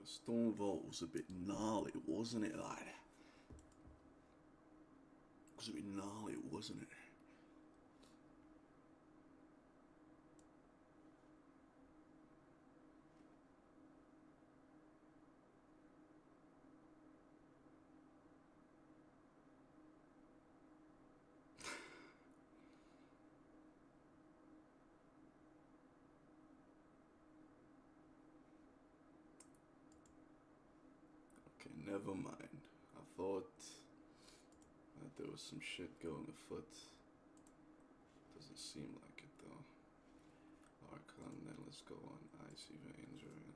Stone Vault was a bit gnarly, wasn't it, lad? It was a bit gnarly, wasn't it? Okay, never mind. I thought that there was some shit going afoot. Doesn't seem like it though. Archon, then let's go on Icy Veins, right?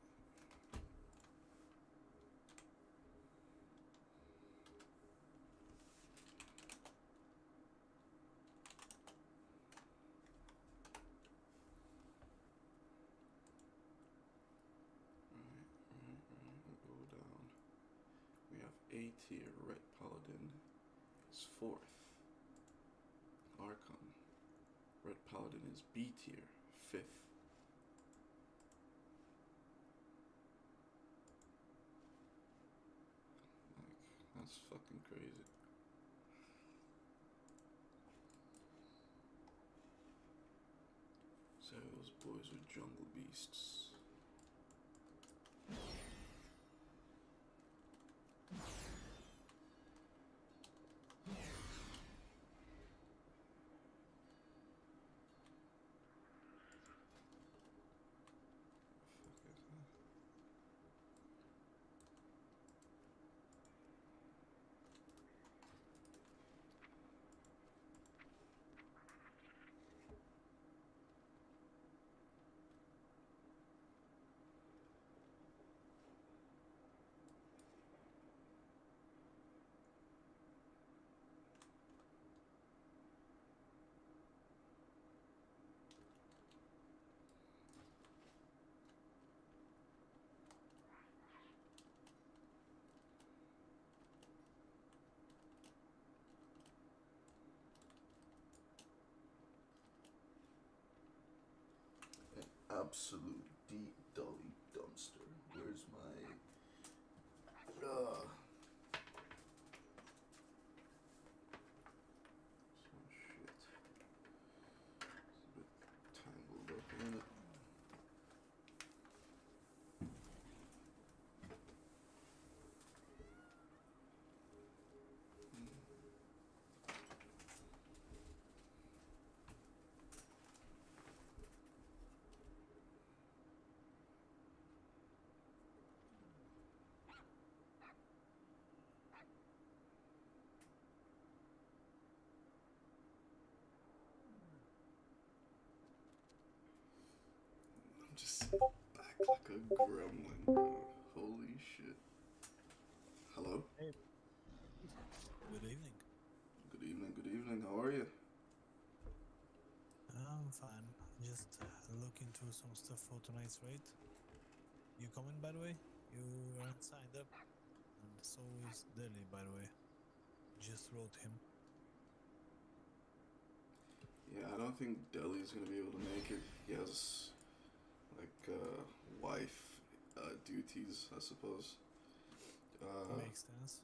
We'll go down. We have A tier, Red Paladin is 4th. Archon, Red Paladin is B tier, 5th. Like, that's fucking crazy. So those boys are jungle beasts. Absolute deep dolly dumpster. Where's my some shit. It's a bit tangled up in it. I'm just back like a gremlin, bro. Holy shit. Hello? Hey. Good evening. Good evening, good evening. How are you? I'm fine. Just looking through some stuff for tonight's raid. You coming, by the way? You aren't signed up. And so is Deli, by the way. Just wrote him. Yeah, I don't think Deli's gonna be able to make it. He has like wife duties, I suppose. Makes sense.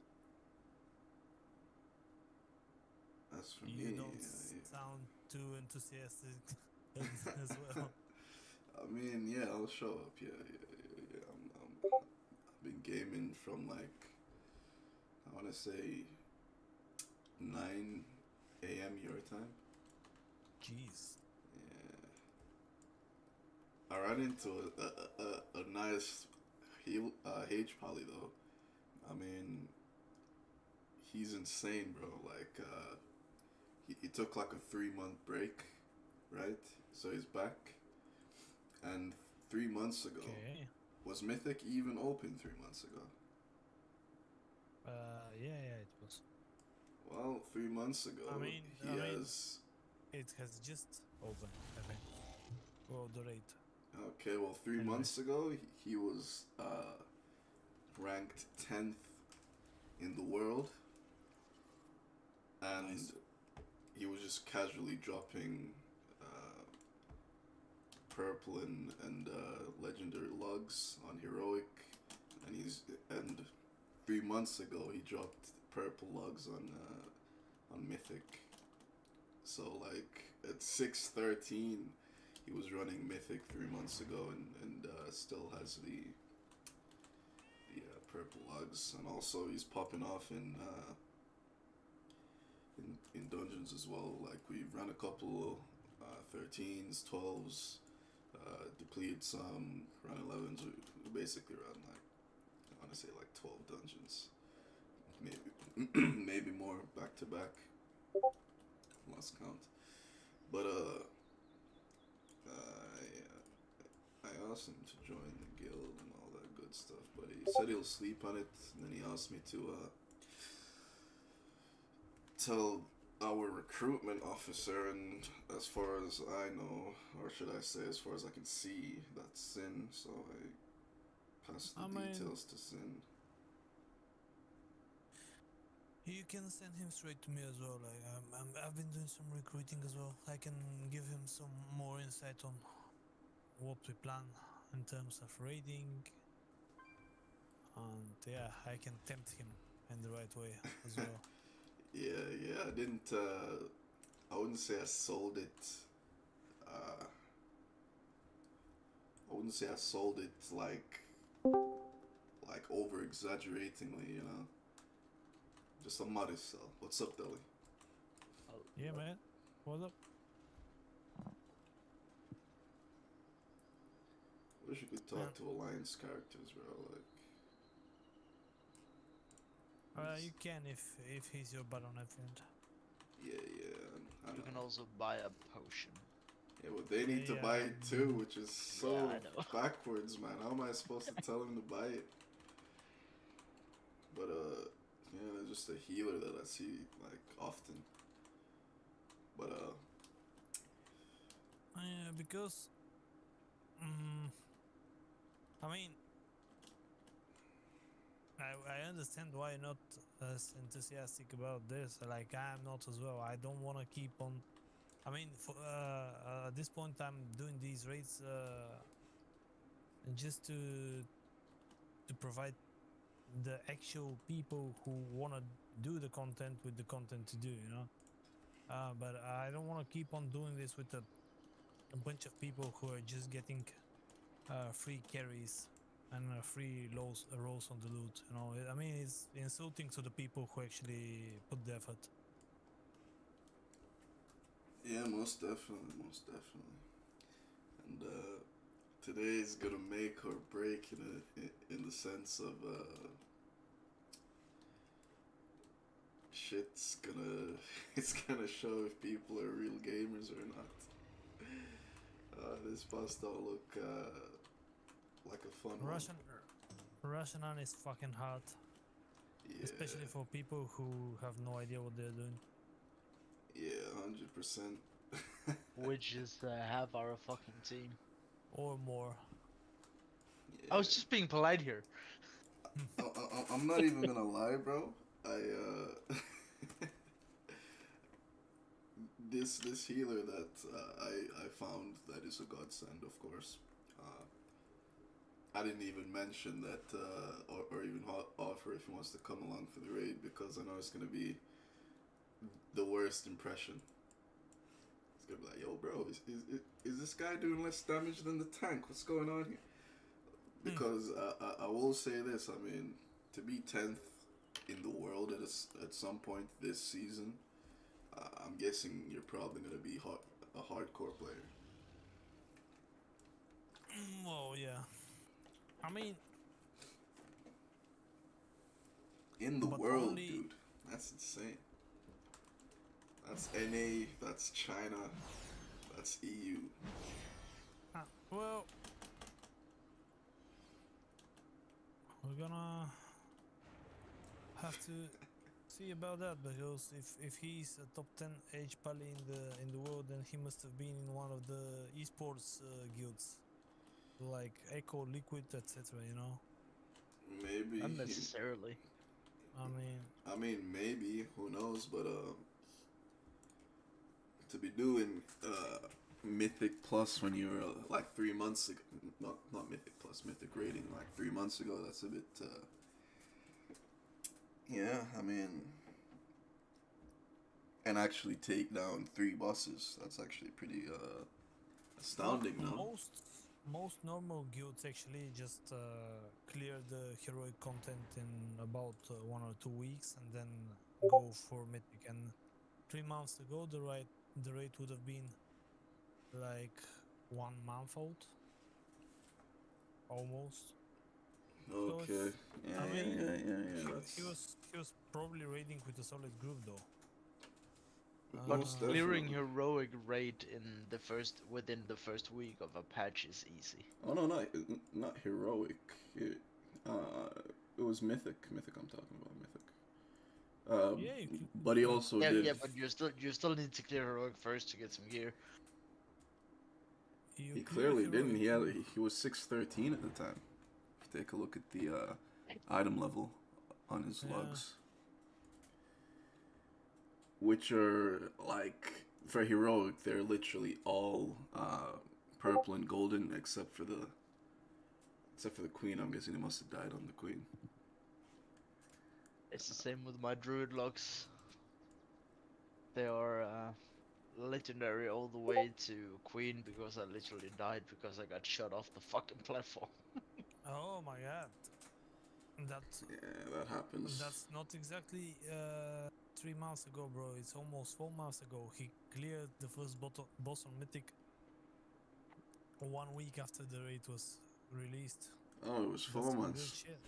As for You me, don't sound too enthusiastic as well. I mean, yeah, I'll show up. Yeah. I've been gaming from like, I want to say 9 a.m. your time. Jeez. Yeah. I ran into a nice H poly though. I mean, he's insane, bro. Like, he took like a 3-month break, right? So he's back. And 3 months ago, Okay. was Mythic even open 3 months ago? Yeah, it was. Well, 3 months ago, I mean, it has just opened, I think. Well, the raid. Okay, well, three Anyway. months ago, he was ranked 10th in the world. And Nice. he was just casually dropping purple and legendary lugs on heroic, and 3 months ago he dropped purple lugs on Mythic. So like at 613, he was running Mythic 3 months ago, and still has the purple lugs, and also he's popping off in dungeons as well. Like we ran a couple 13s, 12s, depleted some, run 11s. We basically run like I want to say like 12 dungeons, maybe maybe more back to back. Lost count, but I asked him to join the guild and all that good stuff, but he said he'll sleep on it, and then he asked me to tell our recruitment officer, and as far as I know, or should I say as far as I can see, that's Sin, so I passed the details to Sin. You can send him straight to me as well. Like I've been doing some recruiting as well. I can give him some more insight on what we plan in terms of raiding, and yeah, I can tempt him in the right way as well. Yeah, I didn't. I wouldn't say I sold it. I wouldn't say I sold it like over exaggeratingly, you know. Just a modest sell. What's up, Deli? Yeah, man. What's up? Wish you could talk to Alliance characters, bro. Like. You can if he's your Baronet friend. Yeah. I You know. can also buy a potion. Yeah, well, they need to buy it too, which is so Yeah, backwards, man. How am I supposed to tell them to buy it? But yeah, they're just a healer that I see like often. But Yeah, because I mean, I understand why you're not as enthusiastic about this. Like I'm not as well. I don't want to keep on. I mean, for, at this point, I'm doing these raids just to provide the actual people who want to do the content with the content to do, you know. But I don't want to keep on doing this with a bunch of people who are just getting free carries and free rolls on the loot. You know, I mean, it's insulting to the people who actually put the effort. yeah, most definitely. And today is gonna make or break in the sense of shit's gonna it's gonna show if people are real gamers or not. This boss don't look like a fun Russian on is fucking hard, one. especially for people who have no idea what they're doing. Yeah, 100%. Which is half our fucking team. Or more. Yeah. I was just being polite here. I'm not even gonna lie, bro. This healer that I found, that is a godsend, of course. I didn't even mention that or even offer if he wants to come along for the raid, because I know it's gonna be the worst impression. It's gonna be like, yo, bro, is this guy doing less damage than the tank? What's going on here? Because I will say this, I mean, to be 10th in the world at some point this season, I'm guessing you're probably going to be a hardcore player. Well, yeah. I mean, in the world, only... dude. That's insane. That's NA, that's China, that's EU. Well, we're gonna have to see about that, because if he's a top 10 H pally in the world, then he must have been in one of the esports guilds, like Echo, Liquid, etc. You know. Maybe. Not necessarily. I mean, maybe. Who knows? But to be doing Mythic Plus when you were like 3 months ago, not Mythic Plus, Mythic rating like 3 months ago, that's a bit Yeah, I mean, and actually take down 3 bosses. That's actually pretty Well, astounding, no? most normal guilds actually just clear the heroic content in about 1 or 2 weeks and then go for mythic. And 3 months ago, the rate would have been like 1 month out, almost. So Okay. it's, Yeah, I yeah, mean, yeah, yeah, yeah. he That's was probably raiding with a solid group though. But most Uh, clearing definitely. heroic raid within the first week of a patch is easy. Oh no, not heroic. Uh, it was mythic. Mythic. I'm talking about mythic. yeah, But he also Yeah, did. yeah, but you still need to clear heroic first to get some gear. you He clear clearly didn't. heroic. He was 613 at the time. If you take a look at the item level on his Yeah. logs, which are like for heroic, they're literally all purple and golden except for the queen. I'm guessing he must have died on the queen. It's the same with my druid logs. They are legendary all the way to queen because I literally died because I got shot off the fucking platform. Oh my god. That Yeah, that happens. that's not exactly 3 months ago, bro. It's almost 4 months ago. He cleared the first boss on Mythic 1 week after the raid was released. Oh, it was That's four some good months. shit.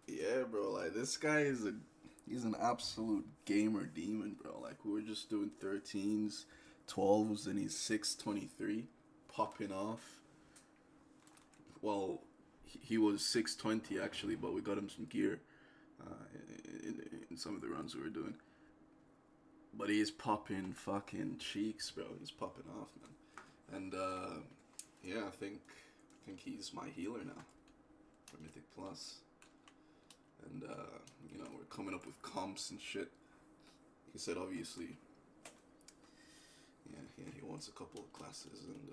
Yeah, bro. Like this guy he's an absolute gamer demon, bro. Like we were just doing 13s, 12s, and he's 623, popping off. Well, he was 620 actually, but we got him some gear in some of the runs we were doing. But he's popping fucking cheeks, bro. He's popping off, man. And yeah, I think he's my healer now for Mythic Plus. And we're coming up with comps and shit. He said obviously, yeah, he wants a couple of classes, and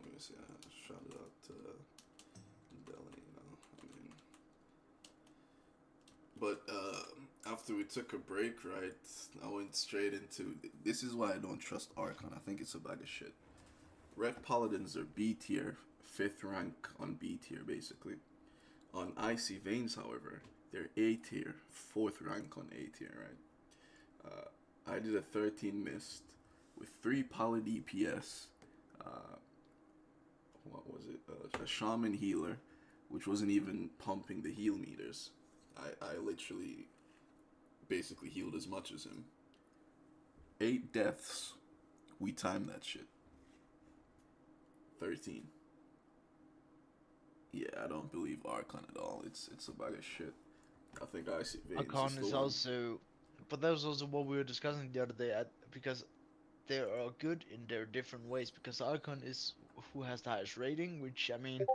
obviously I shout it out to Deli, I mean, but after we took a break, right, I went straight into this is why I don't trust Archon. I think it's a bag of shit. Red Paladins are B tier, 5th rank on B tier basically. On Icy Veins, however, they're A tier, 4th rank on A tier, right? I did a 13 mist with 3 poly DPS. Uh, what was it? A shaman healer, which wasn't even pumping the heal meters. I literally basically healed as much as him. 8 deaths. We timed that shit. 13. Yeah, I don't believe Archon at all. It's a bag of shit. I think Icy Veins Akon is the is one. also, but that was also what we were discussing the other day. Because they are good in their different ways. Because Archon is who has the highest rating, which I mean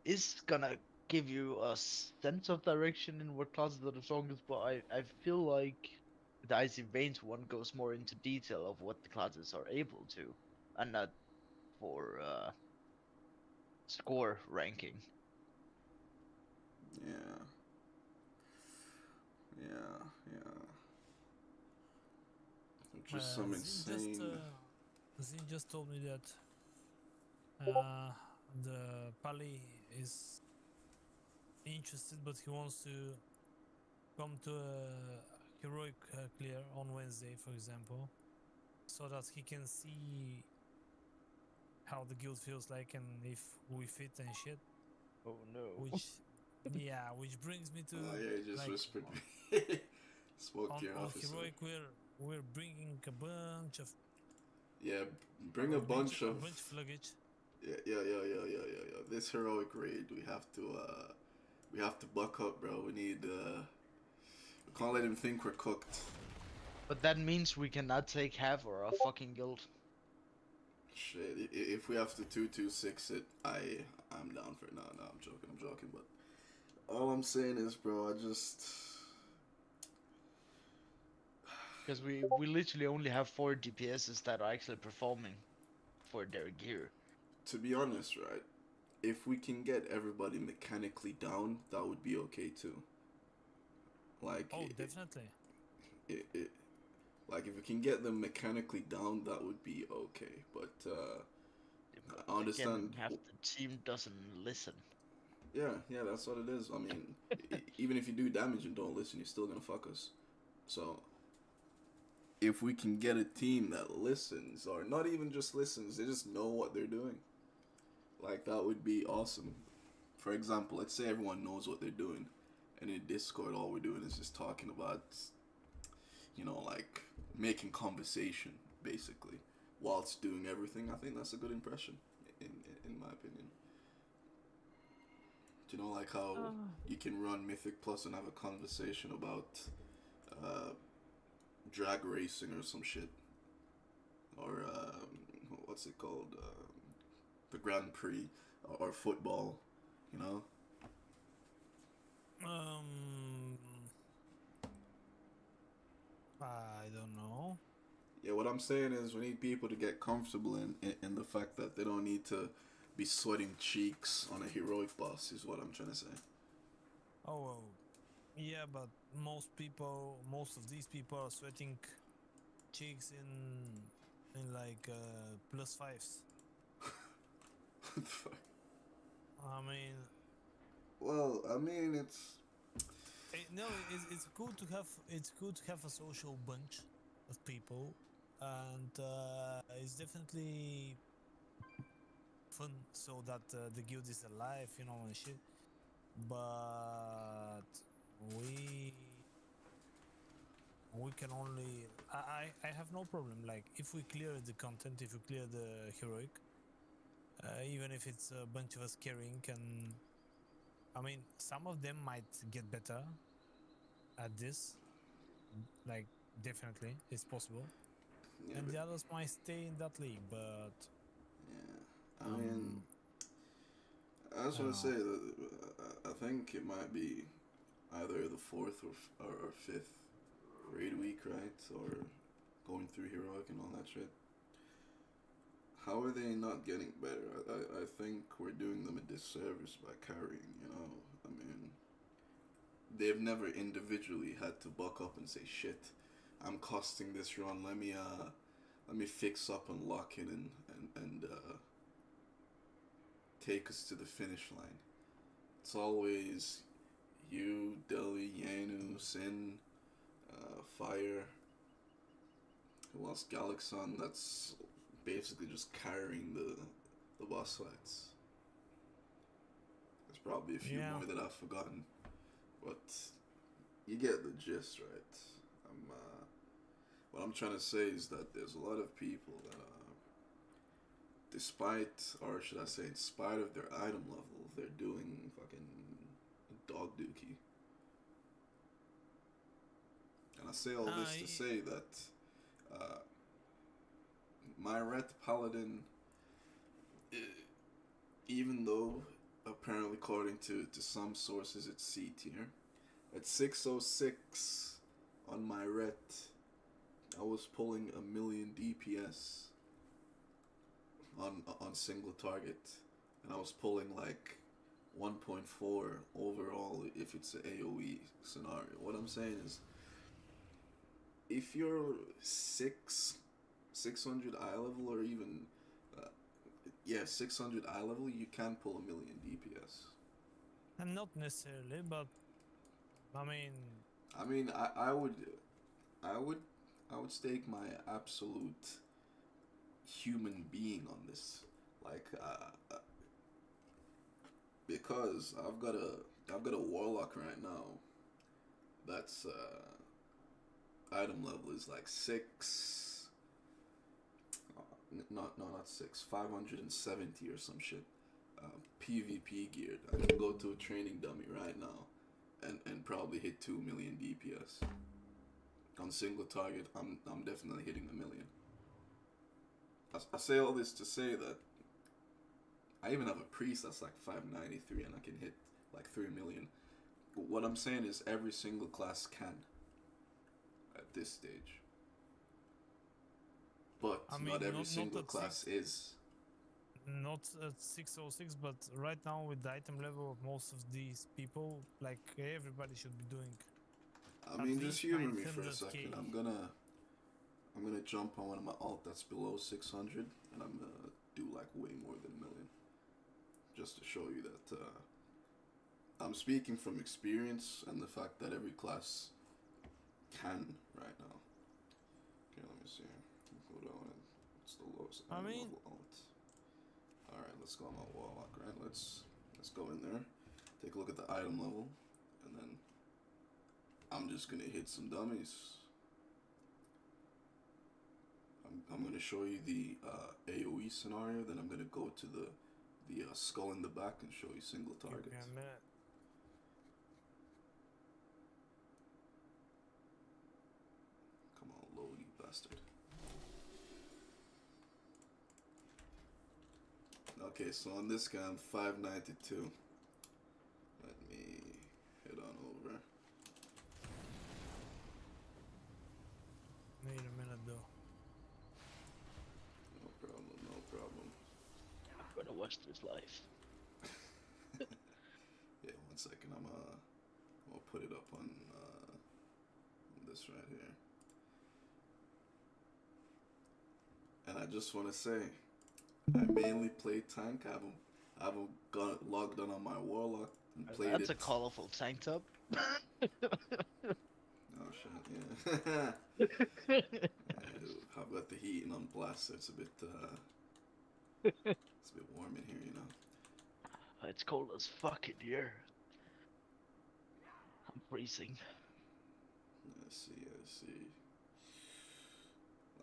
is gonna give you a sense of direction in what classes are the strongest. But I feel like the Icy Veins one goes more into detail of what the classes are able to, and not for score ranking. Yeah. Yeah, yeah. Just some insane. Zin just told me that the Pali is interested, but he wants to come to a heroic clear on Wednesday, for example, so that he can see how the guild feels like and if we fit and shit. Oh no. Which, yeah, which brings me to Oh yeah, he just like whispered me. Spoke to your on officer. heroic we're bringing a bunch of Yeah, bring a bunch a of. bunch of luggage. Yeah. This heroic raid, we have to buck up, bro. We need. We can't let him think we're cooked. But that means we cannot take half or a fucking guild. Shit, if we have to 226 it, I'm down for it. No, I'm joking. But all I'm saying is, bro, I just. Because we literally only have 4 DPSs that are actually performing for their gear. To be honest, right, if we can get everybody mechanically down, that would be okay too. Like, Oh, definitely. it like if you can get them mechanically down, that would be okay. But Yeah, but I again, understand. half the team doesn't listen. Yeah, yeah, that's what it is. I mean, even if you do damage and don't listen, you're still gonna fuck us. So if we can get a team that listens, or not even just listens, they just know what they're doing, like that would be awesome. For example, let's say everyone knows what they're doing, and in Discord, all we're doing is just talking about, like making conversation, basically, whilst doing everything. I think that's a good impression, in my opinion. Do you know, like how you can run Mythic Plus and have a conversation about uh, drag racing or some shit, or what's it called, the Grand Prix, or football, you know? Um, I don't know. Yeah, what I'm saying is we need people to get comfortable in the fact that they don't need to be sweating cheeks on a heroic boss, is what I'm trying to say. Oh, well, yeah, but most of these people are sweating cheeks in like plus fives. What the fuck? I mean, Well, I mean, it's. no, it's good to have a social bunch of people, and it's definitely fun so that the guild is alive, and shit. But we we can only I have no problem, like if we clear the content, if we clear the heroic, even if it's a bunch of us carrying, and I mean some of them might get better at this, like definitely it's possible, Yeah, and but, the others might stay in that league, but yeah. I mean, um I just I don't want to say know. that I think it might be either the fourth or fifth raid week, right? Or going through heroic and all that shit. How are they not getting better? I think we're doing them a disservice by carrying, you know? I mean, they've never individually had to buck up and say, shit, I'm costing this run, let me fix up and lock in and take us to the finish line. It's always you, Deli, Yanu, Sin, Fire, who else? Galaxon, that's basically just carrying the boss fights. There's probably a few Yeah. more that I've forgotten, but you get the gist, right? What I'm trying to say is that there's a lot of people that, despite, or should I say, in spite of their item level, they're doing fucking dog dookie. And I say all this to I say that uh, my ret paladin, even though apparently according to some sources it's C tier, at 606 on my ret, I was pulling a million DPS on single target, and I was pulling like 1.4 overall if it's an AOE scenario. What I'm saying is, if you're 600 eye level, or even 600 eye level, you can pull a million DPS. and not necessarily, but I mean, I mean, I would, I would stake my absolute human being on this, like, because I've got a warlock right now. That's item level is like six. Not six. 570 or some shit. PvP geared. I can go to a training dummy right now, and probably hit 2 million DPS. On single target, I'm definitely hitting a million. I say all this to say that I even have a priest that's like 593 and I can hit like 3 million. What I'm saying is every single class can at this stage, but I not mean, every not single at class six, is. not at 606, but right now with the item level of most of these people, like everybody should be doing I At mean, least just humor me for a 900K. second. I'm gonna jump on one of my alt that's below 600, and I'm gonna do like way more than a million, just to show you that I'm speaking from experience and the fact that every class can right now. Okay, let me see. Go down and what's the lowest I mean, level alt? All right, let's go on my warlock. Right, let's go in there. Take a look at the item level, and then I'm just gonna hit some dummies. I'm gonna show you the AOE scenario. Then I'm gonna go to the skull in the back and show you single targets. Give me a minute. Come on, load, you bastard. Okay, so on this guy I'm 592. Let me head on over. Wait a minute though. No problem, no problem. I'm gonna watch this live. Yeah, 1 second. I'm gonna put it up on this right here. And I just want to say, I mainly play tank. I haven't got logged on my warlock and played That's it. a colorful tank top. Oh shit, yeah. I've got the heating on blast, so it's a bit warm in here, you know. It's cold as fuck in here. I'm freezing. I see.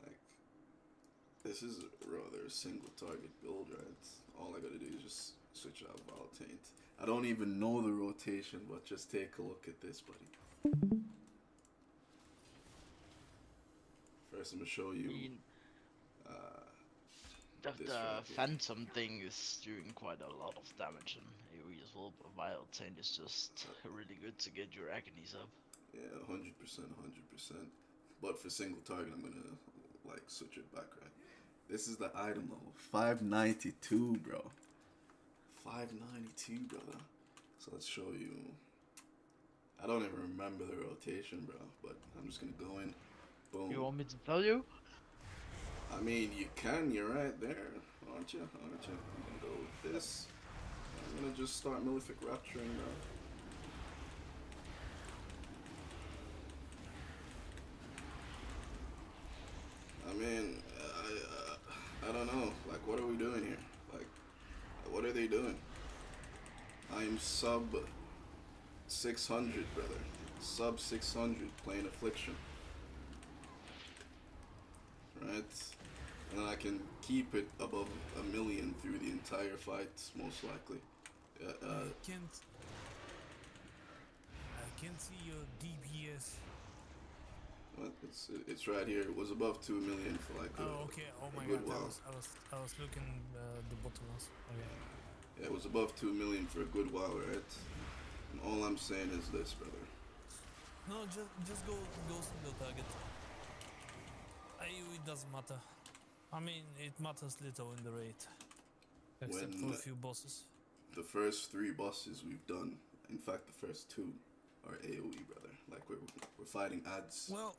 Like, this is rather a single target build, right? All I gotta do is just switch out Voltaint. I don't even know the rotation, but just take a look at this, buddy. First, I'm gonna show you. The This right here. Phantom thing is doing quite a lot of damage on AoE as well, but Wild Taint is just really good to get your agonies up. Yeah, 100%. But for single target, I'm gonna like switch it back, right? This is the item level, 592, bro. 592, brother. So let's show you. I don't even remember the rotation, bro. But I'm just gonna go in. Boom. You want me to tell you? I mean, you can. You're right there, aren't you? I'm gonna go with this. I'm gonna just start Malefic Rapturing, bro. I mean, I don't know. Like, what are we doing here? Like, what are they doing? I'm sub 600, brother. Sub 600 playing Affliction. Right? And I can keep it above a million through the entire fight, most likely. I can't see your DPS. What? It's right here. It was above 2 million for like Oh, okay. Oh my good god, while. I was looking the bottom ones. Okay. Yeah, it was above 2 million for a good while, right? And all I'm saying is this, brother. No, just go single target. It doesn't matter. I mean, it matters little in the rate, except When for a few bosses. the first 3 bosses we've done, in fact, the first 2 are AOE, brother. Like we're fighting ads. Well,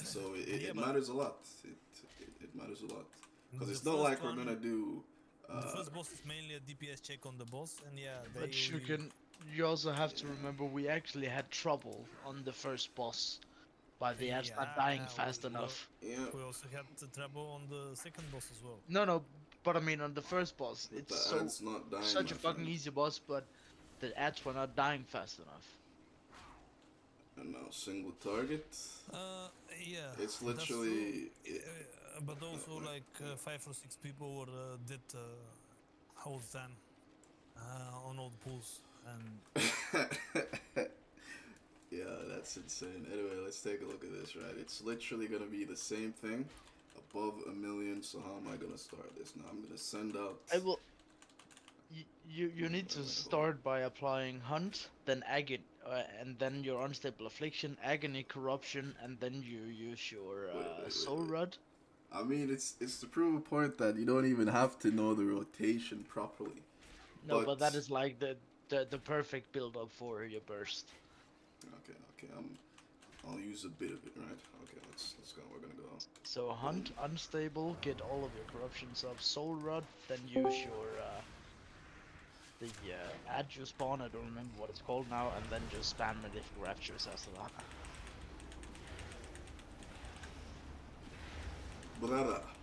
So yeah, it but matters a lot. It matters a lot. Because the it's not first like we're one- gonna do. the first boss is mainly a DPS check on the boss, and yeah, But you also have to remember we actually had trouble on the first boss by the ads not dying fast enough. Yeah, We also had the trouble on the second boss as well. No, but I mean on the first boss, but it's the ads not dying. such a my fucking friend. easy boss, but the ads were not dying fast enough. And now single target. Yeah. It's that's true. literally. But also like 5 or 6 people were did house then on all the pools, and Yeah, that's insane. Anyway, let's take a look at this, right? It's literally gonna be the same thing, above a million. So how am I gonna start this? Now I'm gonna send out. I will. You need to start by applying Hunt, then Agony, and then your Unstable Affliction, Agony, Corruption, and then you use your Soul Rod. I mean, it's to prove a point that you don't even have to know the rotation properly. No, but that is like the perfect build up for your burst. Okay. I'll use a bit of it, right? Okay, let's go. We're gonna go. So hunt unstable, get all of your corruptions up. Soul rod, then use your the add your spawn. I don't remember what it's called now, and then just spam malefic raptures after that.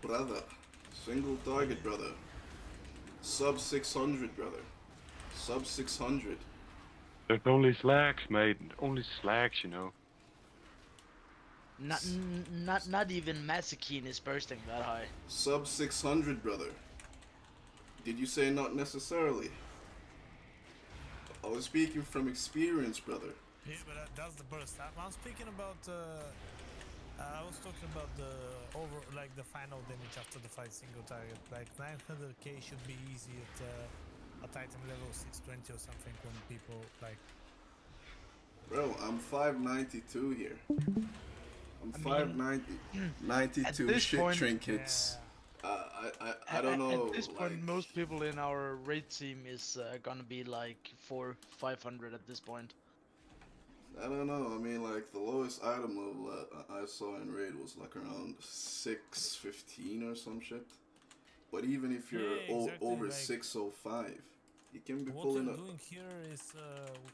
Brother, single target, brother. Sub 600, brother. Sub 600. There's only slacks, mate. Only slacks, you know. Not even Masakine is bursting that high. Sub 600, brother. Did you say not necessarily? I was speaking from experience, brother. Yeah, but that's the burst. I'm speaking about. I was talking about the the final damage after the fight single target. Like 900k should be easy at item level 620 or something when people like. Bro, I'm 592 here. I'm 590, 92 shit point, trinkets. I don't know. At this point, like, most people in our raid team is gonna be like 400-500 at this point. I don't know. I mean, like the lowest item level I saw in raid was like around 615 or some shit. But even if you're over like, 605, you can be what pulling you're up. doing here is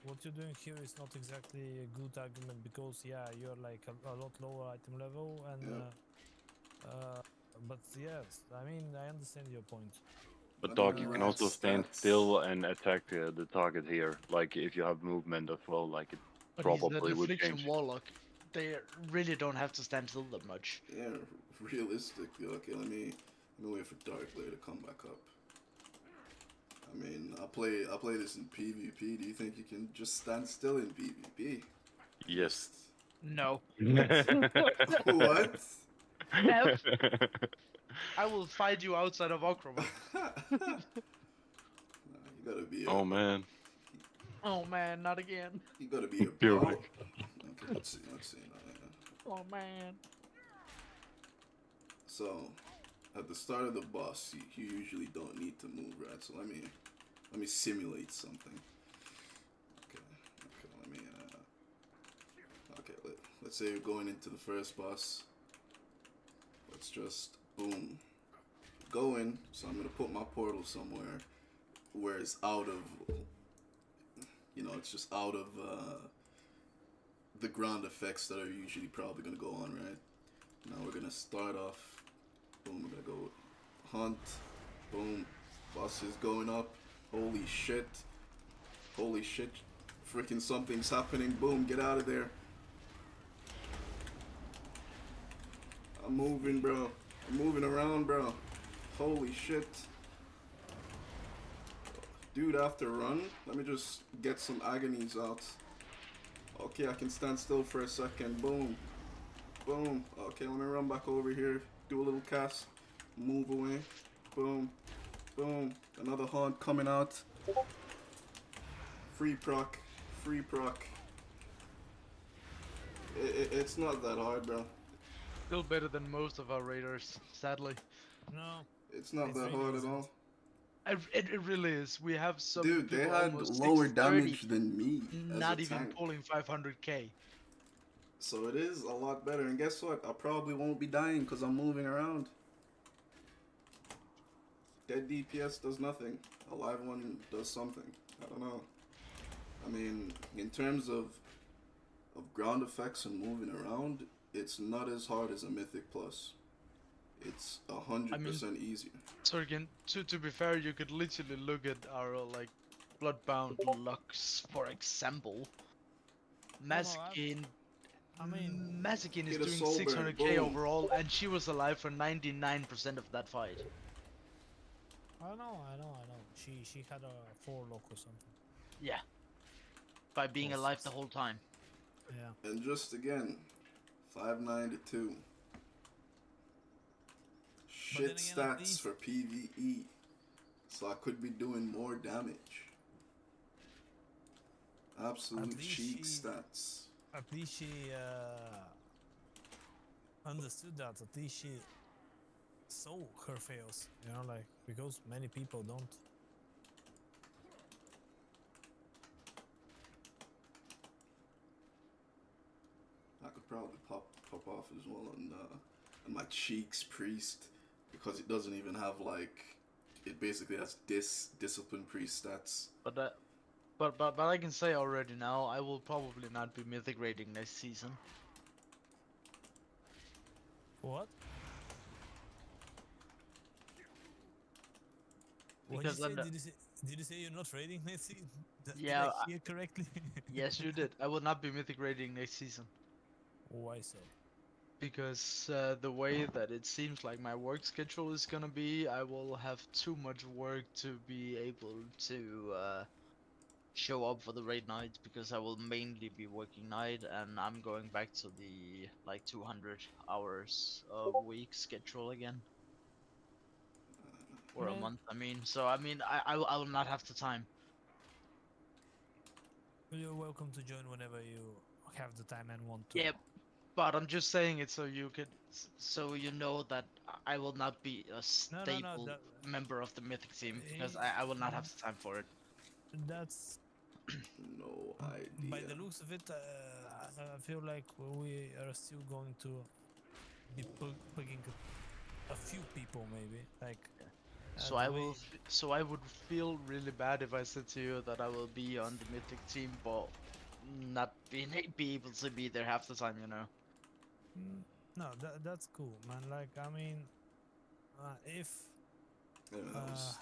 what you're doing here is not exactly a good argument because you're like a lot lower item level and but yes, I mean I understand your point. But I dog, mean, you can also stand still and attack the target here. Like if you have movement as well, like it But probably he's would an affliction change. warlock. They really don't have to stand still that much. Yeah, realistically. Okay, let me wait for Darkblade to come back up. I mean, I play this in PvP. Do you think you can just stand still in PvP? Yes. No. What? F. I will fight you outside of Okroma. Nah, you gotta be. Oh man. Oh man, not again. You gotta be a You're pro. right. Okay, let's see. Oh man. So, at the start of the boss, you usually don't need to move, right? So let me simulate something. Okay, let me. Okay, let's say you're going into the first boss. Let's just boom, go in. So I'm gonna put my portal somewhere where it's out of, it's just out of the ground effects that are usually probably gonna go on, right? Now we're gonna start off. Boom, we're gonna go hunt. Boom, boss is going up. Holy shit! Holy shit! Freaking something's happening. Boom, get out of there. I'm moving, bro. I'm moving around, bro. Holy shit. Dude, after run, let me just get some agonies out. Okay, I can stand still for a second. Boom. Boom. Okay, let me run back over here. Do a little cast. Move away. Boom. Boom. Another haunt coming out. Free proc. Free proc. It's not that hard, bro. Still better than most of our raiders, sadly. No, It's not It that really hard at isn't. all. It really is. We have some Dude, they people had almost lower 630, damage than me as not a even tank. pulling 500k. So it is a lot better. And guess what? I probably won't be dying because I'm moving around. Dead DPS does nothing. A live one does something. I don't know. I mean, in terms of ground effects and moving around, it's not as hard as a Mythic Plus. It's 100% easier. So again, to be fair, you could literally look at our like Bloodbound Lux, for example. Masakine. I mean, Masakine is Get a doing soul burn, 600k boom. overall, and she was alive for 99% of that fight. I know. She had a 4-lock or something. Yeah. By being Cool. alive the whole time. Yeah. And just again, 592. Shit then again, at stats least- for PvE. So I could be doing more damage. Absolute least cheek she- stats. At least she understood that. At least she saw her fails. Like because many people don't. I could could probably pop off as well on my cheeks, priest, because it doesn't even have like, it basically has discipline priest stats. But I can say already now, I will probably not be mythic rating next season. What? What Because did you say? then, Did you say you're not raiding next season? Yeah, Did I hear correctly? yes, you did. I will not be mythic rating next season. Why so? Because the way that it seems like my work schedule is gonna be, I will have too much work to be able to show up for the raid night, because I will mainly be working night, and I'm going back to the like 200 hours a week schedule again. Or a Man, month, I mean. So I mean, I will not have the time. you're welcome to join whenever you have the time and want to. Yeah, but I'm just saying it so you could, so you know that I will not be a No. stable member of the mythic team, because Eh, I will not have the time for it. That's No by idea. the looks of it. I feel like we are still going to be plugging a few people, maybe. Like So the I way. so I would feel really bad if I said to you that I will be on the mythic team, but not be able to be there half the time, you know. Mm, No, that's cool, man. Like, I mean, if Yeah,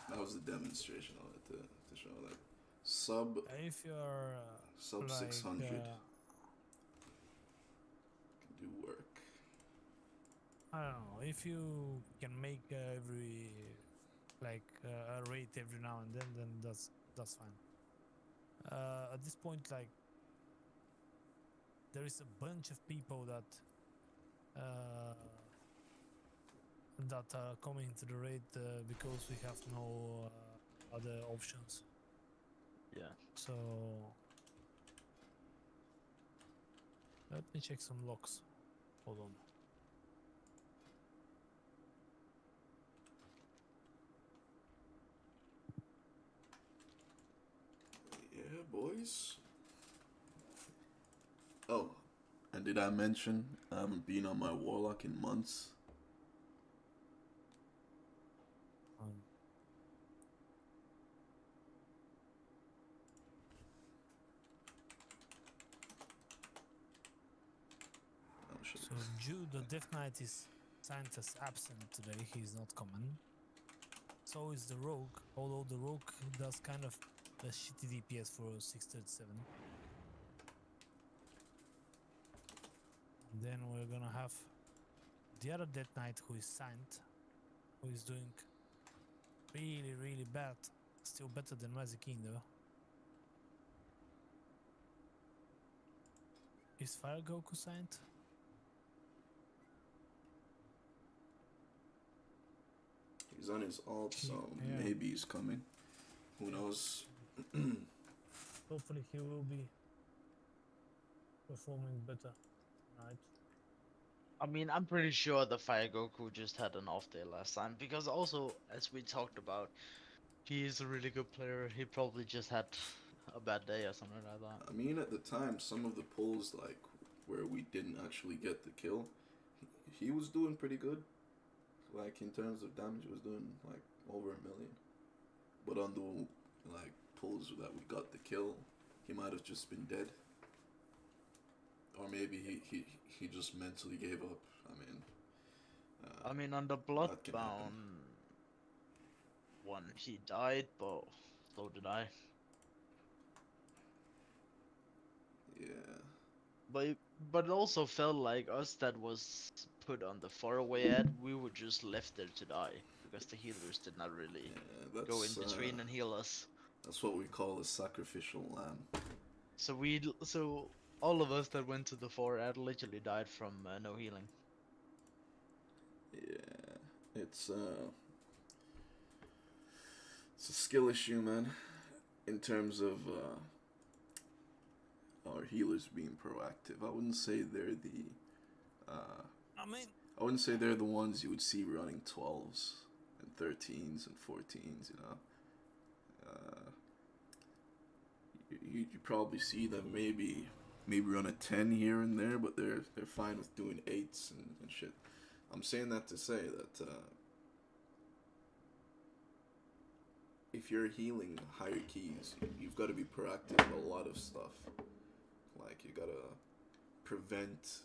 that was the demonstration of it to show like sub you're sub like 600 can do work. I don't know, if you can make every like a rate every now and then that's fine. At this point, like, there is a bunch of people uh, that are coming to the raid because we have no other options. Yeah. So let me check some logs. Hold on. Yeah, boys. Oh, and did I mention I haven't been on my warlock in months? Um, Oh shit. So Jude, the Death Knight, is signed as absent today. He's not coming. So is the Rogue, although the Rogue does kind of a shitty DPS for 637. Then we're gonna have the other Death Knight who is signed, who is doing really bad. Still better than Mazikin though. Is Fire Goku signed? He's on his alt, so Yeah. maybe he's coming. Who knows? Hopefully he will be performing better tonight. I mean, I'm pretty sure the Fire Goku just had an off day last time, because also, as we talked about, he is a really good player. He probably just had a bad day or something like that. I mean, at the time, some of the pulls, like, where we didn't actually get the kill, he was doing pretty good. Like, in terms of damage, he was doing, like, over 1 million. But on the, like, pulls that we got the kill, he might have just been dead. Or maybe he just mentally gave up. I mean, on the that can happen. Bloodbound one, he died, but so did I. Yeah. But it also felt like us that was put on the faraway ad, we were just left there to die, because the healers did not really Yeah, go in between and heal us. that's what we call a sacrificial lamb. So all of us that went to the 4 ad literally died from no healing. Yeah, it's a skill issue, man. In terms of our healers being proactive, I wouldn't say they're the. I mean, I wouldn't say they're the ones you would see running 12s and 13s and 14s. You know, you probably see them maybe maybe run a 10 here and there, but they're fine with doing 8s and shit. I'm saying that to say that if you're healing higher keys, you've got to be proactive with a lot of stuff. Like, you gotta prevent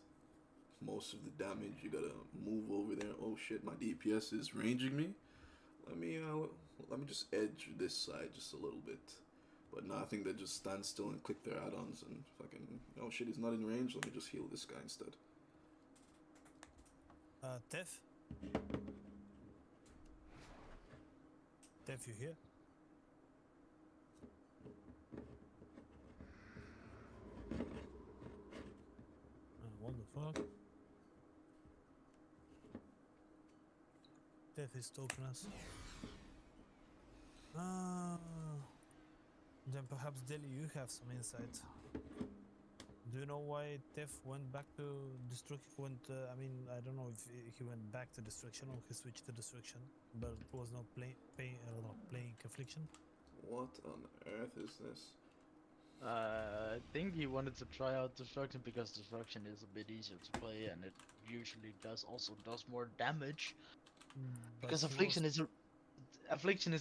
most of the damage. You gotta move over there. Oh shit, my DPS is ranging me. Let me just edge this side just a little bit. But no, I think they just stand still and click their add-ons and fucking, oh shit, he's not in range. Let me just heal this guy instead. Tef? Tef, you here? What the fuck? Tef is stalking us. Then perhaps Deli, you have some insight. Do you know why Tef went back to destruction? I mean, I don't know if he went back to destruction or he switched to destruction, but was not playing affliction. What on earth is this? I think he wanted to try out destruction because destruction is a bit easier to play and it usually does more damage. Because affliction is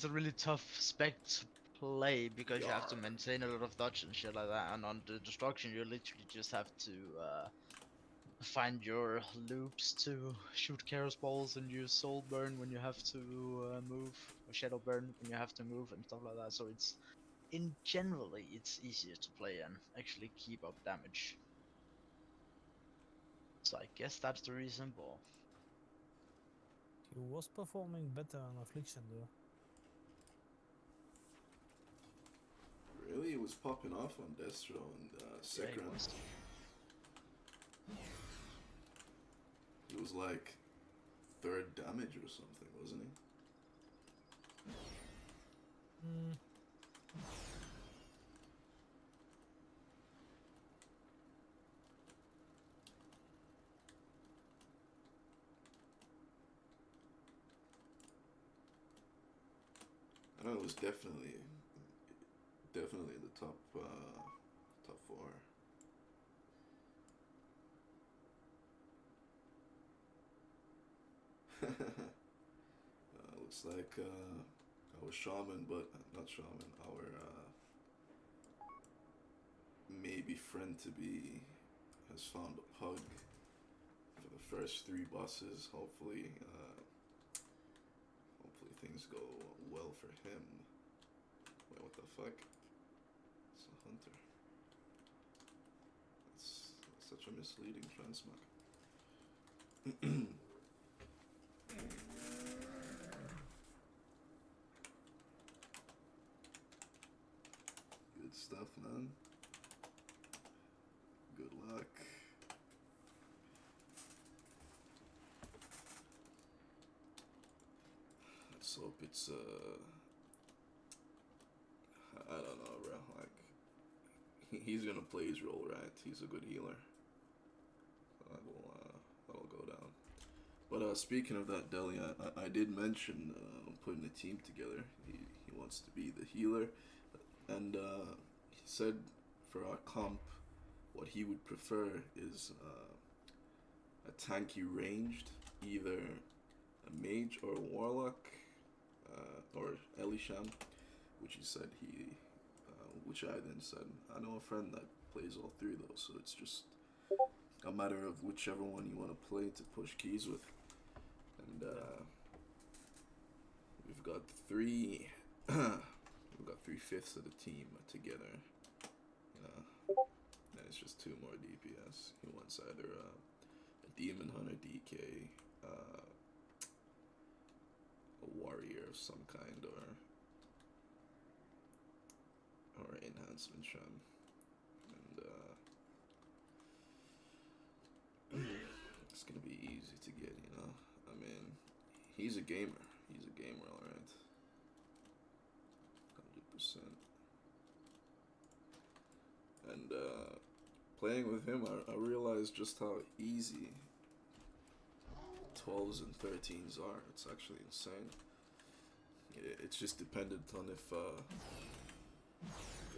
a really tough spec to play because you have to maintain a lot of dodge and shit like that, and on the destruction you literally just have to find your loops to shoot chaos balls and use soul burn when you have to move, or shadow burn when you have to move and stuff like that. So it's generally it's easier to play and actually keep up damage. So I guess that's the reason, but he was performing better on affliction though. Really? It was popping off on Destro and Sekran. He was like 3rd damage or something, wasn't he? I know it was definitely the top 4. Looks like our shaman, but not shaman, our maybe friend to be has found a pug for the first 3 bosses. Hopefully things go well for him. Wait, what the fuck? It's a hunter. That's such a misleading transmog. Good stuff, man. Good luck. Let's hope it's I don't know, bro. Like, he's gonna play his role, right? He's a good healer. That'll go down. But speaking of that, Deli, I did mention putting a team together. He wants to be the healer, and he said for our comp, what he would prefer is a tanky ranged, either a mage or a warlock, or Elisham, which he said which I then said, I know a friend that plays all 3 of those, so it's just a matter of whichever one you want to play to push keys with. And we've got 3 3/5 of the team together. And it's just 2 more DPS. He wants either a demon hunter DK, a warrior of some kind, or enhancement sham. And it's gonna be easy to get, you know. I mean, he's a gamer. He's a gamer, alright. 100%. And playing with him, I realized just how easy 12s and 13s are. It's actually insane. It's just dependent on if the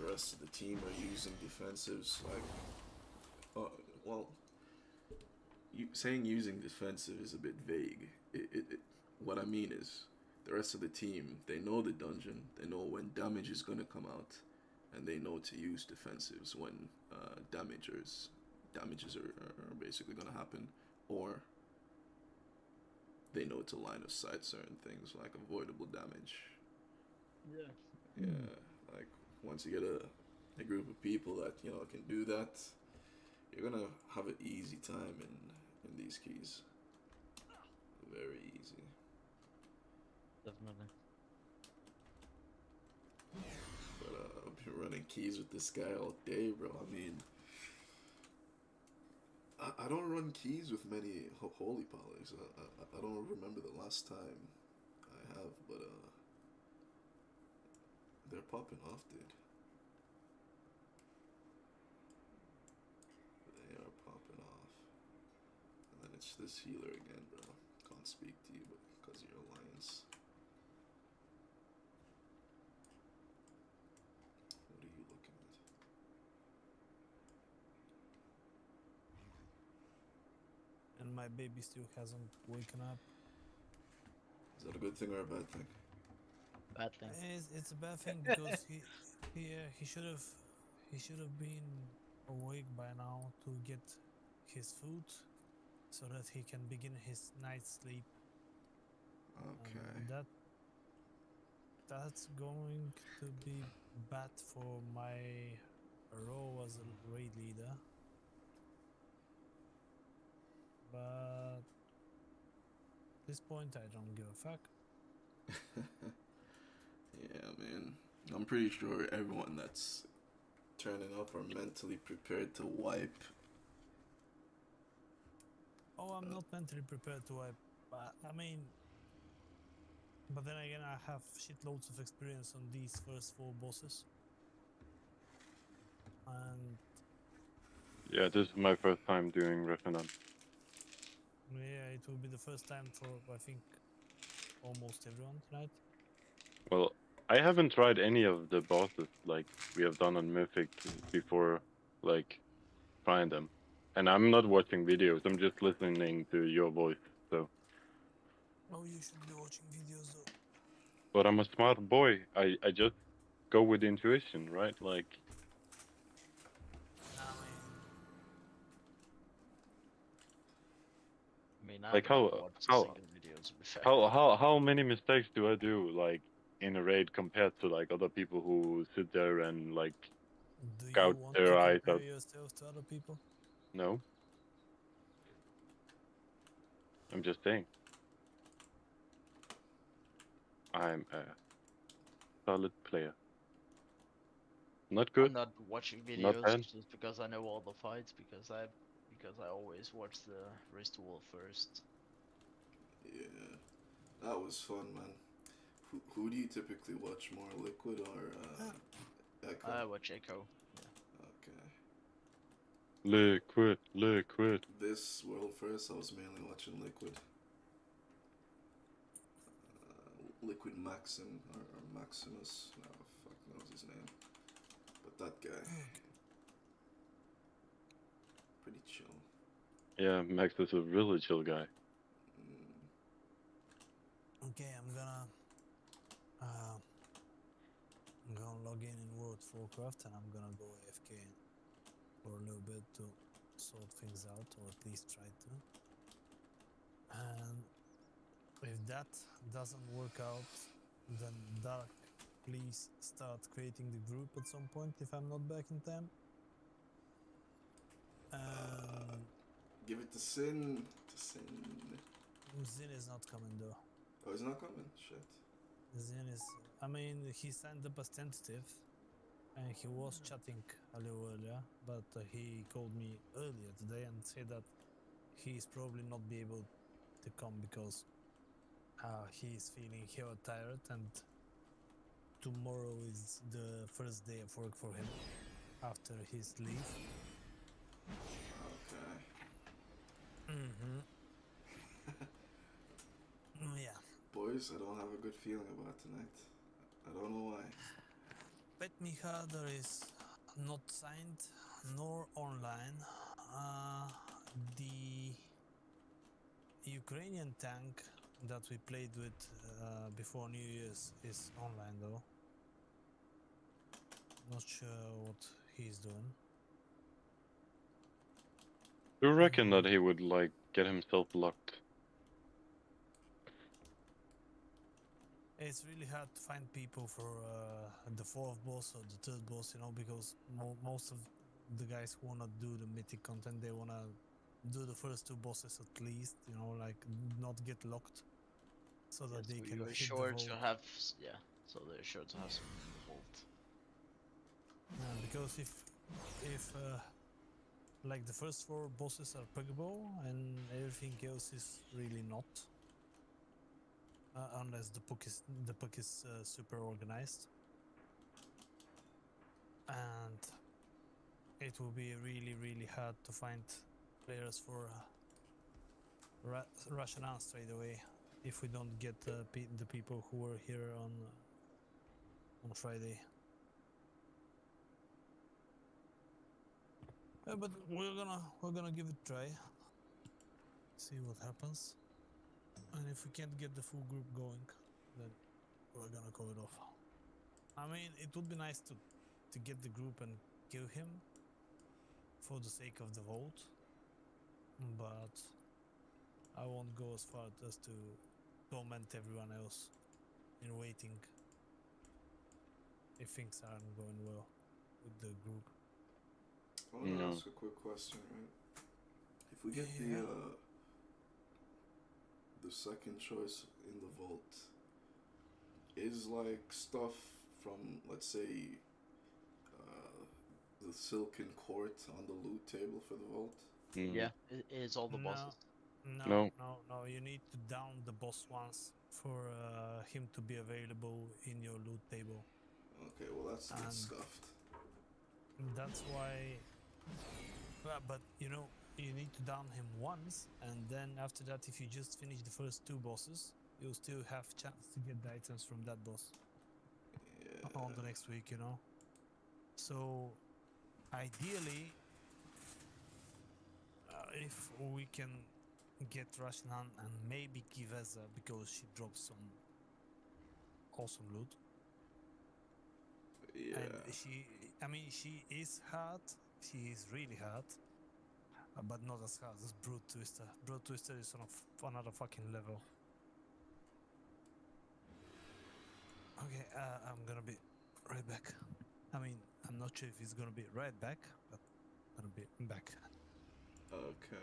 rest of the team are using defensives. Like, saying using defensive is a bit vague. What I mean is, the rest of the team, they know the dungeon, they know when damage is gonna come out, and they know to use defensives when damages are basically gonna happen, or they know to line of sight certain things like avoidable damage. Yeah. Yeah, like once you get a group of people that can do that, you're gonna have an easy time in these keys. Very easy. Definitely. But I've been running keys with this guy all day, bro. I mean, I don't run keys with many holy polys. I don't remember the last time I have, but they're popping off, dude. They are popping off. And then it's this healer again, bro. Can't speak to you, but because of your alliance. What are you looking at? And my baby still hasn't woken up. Is that a good thing or a bad thing? Bad thing. It's a bad thing because he should have been awake by now to get his food so that he can begin his night sleep. Okay. That's going to be bad for my role as a raid leader. But at this point I don't give a fuck. Yeah, man. I'm pretty sure everyone that's turning up are mentally prepared to wipe. Oh, I'm not mentally prepared to wipe, but I mean, but then again, I have shitloads of experience on these first 4 bosses. And Yeah, this is my first time doing Revenant. yeah, it will be the first time for, I think, almost everyone tonight. Well, I haven't tried any of the bosses like we have done on Mythic before, like trying them. And I'm not watching videos, I'm just listening to your voice, so. Oh, you should be watching videos though. But I'm a smart boy, I just go with intuition, right? Like, I mean, I like haven't watched a single video to be fair. how many mistakes do I do, like, in a raid compared to, like, other people who sit there and, like, Do you gouge want their to eyes compare out? yourself to other people? No. I'm just saying. I'm a solid player. Not good, I'm not watching not videos bad. just because I know all the fights because I always watch the ritual first. Yeah, that was fun, man. Who do you typically watch more, Liquid or Echo? I watch Echo. Okay. Liquid. This world first, I was mainly watching Liquid. Liquid Maxim or Maximus. No, fuck knows his name. But that guy, pretty chill. Yeah, Max is a really chill guy. Okay, I'm gonna log in World of Warcraft and I'm gonna go AFK for a little bit to sort things out, or at least try to. And if that doesn't work out, then Dark, please start creating the group at some point if I'm not back in time. And Give it to Sin. Zin is not coming though. Oh, he's not coming? Shit. Zin is, I mean, he signed up as tentative and he was chatting a little earlier, but he called me earlier today and said that he's probably not be able to come because he's feeling hella tired and tomorrow is the first day of work for him after his leave. Okay. Yeah. Boys, I don't have a good feeling about tonight. I don't know why. Bet Me Harder is not signed nor online. The Ukrainian tank that we played with before New Year's is online though. Not sure what he's doing. Do you reckon that he would like get himself locked? It's really hard to find people for the fourth boss or the third boss, you know, because most of the guys who wanna do the mythic content, they wanna do the first two bosses at least, you know, like not get locked, so that they can you're hit sure the vault. to have so they're sure to have some in the vault. Because if like the first four bosses are puggable and everything else is really not, unless the puck is super organized, and it will be really hard to find players for Russian on straight away if we don't get the people who were here on Friday. But we're gonna give it a try. See what happens. And if we can't get the full group going, then we're gonna call it off. I mean, it would be nice to get the group and kill him for the sake of the vote, but I won't go as far as to torment everyone else in waiting if things aren't going well with the group. I want to No. ask a quick question, right? If we get Yeah. the second choice in the vault, is like stuff from, let's say, the Silken Court on the loot table for the vault? Mm. Yeah, it's all the bosses. No. No. You need to down the boss once for him to be available in your loot table. Okay, well that's And scuffed. that's why. But you know, you need to down him once, and then after that, if you just finish the first two bosses, you'll still have chance to get the items from that boss Yeah. on the next week. You know, so ideally, if we can get Rashnan and maybe Kiveza because she drops some awesome loot. Yeah. And she is hard. She is really hard, but not as hard as Brute Twister. Brute Twister is on another fucking level. Okay, I'm gonna be right back. I mean, I'm not sure if he's gonna be right back, but I'm gonna be back. Okay.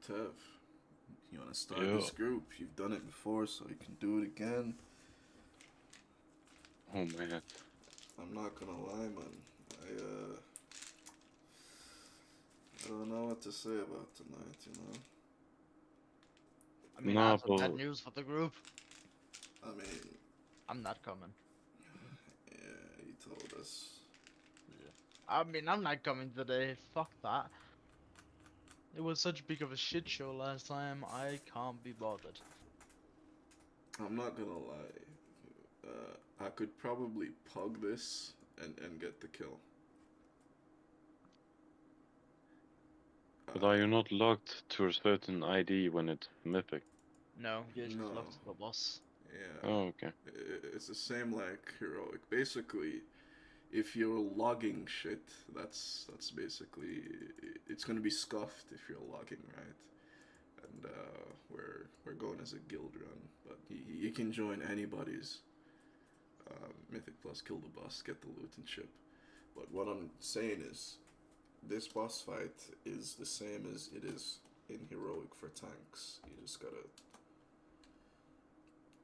Tev, you want to start this group? You've done it before, so you can do it again. Oh man. I'm not gonna lie, man. I don't know what to say about tonight, you know? I mean, No, I have some bad but- news for the group. I mean, I'm not coming. yeah, you told us. I mean, I'm not coming today. Fuck that. It was such big of a shit show last time. I can't be bothered. I'm not gonna lie. I could probably pug this and get the kill. But are you not locked to a certain ID when it's mythic? No, you're just No. locked to the boss. Yeah. Oh, okay. It's the same like heroic. Basically, if you're logging shit, that's basically it's gonna be scuffed if you're logging, right? And we're going as a guild run, but you can join anybody's Mythic Plus, kill the boss, get the loot and ship. But what I'm saying is, this boss fight is the same as it is in heroic for tanks. You just gotta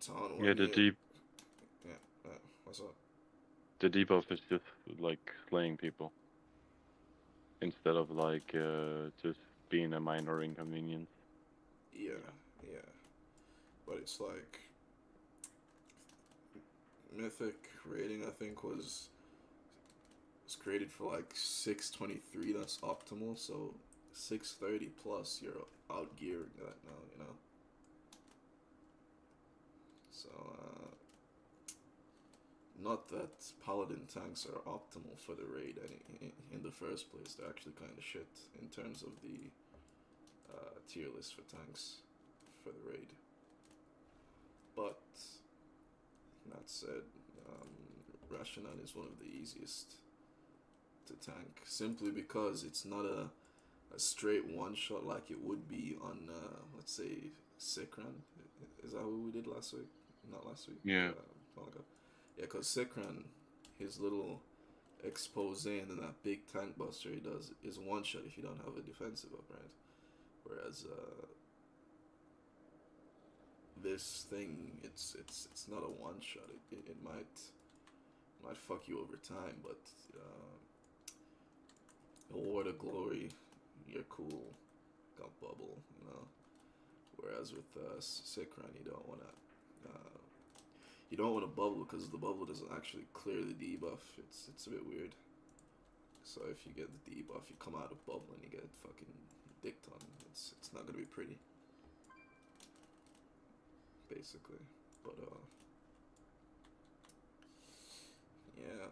taunt one. Yeah, the deep Yeah, what's up? the debuff is just like slaying people instead of like just being a minor inconvenience. Yeah. But it's like Mythic rating, I think, was created for like 623. That's optimal. So 630 plus, you're out gearing that now, you know. So not that paladin tanks are optimal for the raid in the first place. They're actually kind of shit in terms of the tier list for tanks for the raid. But that said, Rashanan is one of the easiest to tank, simply because it's not a straight one shot like it would be on, let's say, Sikran. Is that what we did last week? Not last week. Yeah. A while ago. Yeah, because Sikran, his little expose and that big tank buster he does is one shot if you don't have a defensive upright. Whereas this thing, it's not a one shot. It might fuck you over time, but War of Glory, you're cool, got bubble, you know. Whereas with Sikran, you don't want to bubble because the bubble doesn't actually clear the debuff. It's a bit weird. So if you get the debuff, you come out of bubble and you get fucking dicked on. It's not gonna be pretty, basically. But yeah,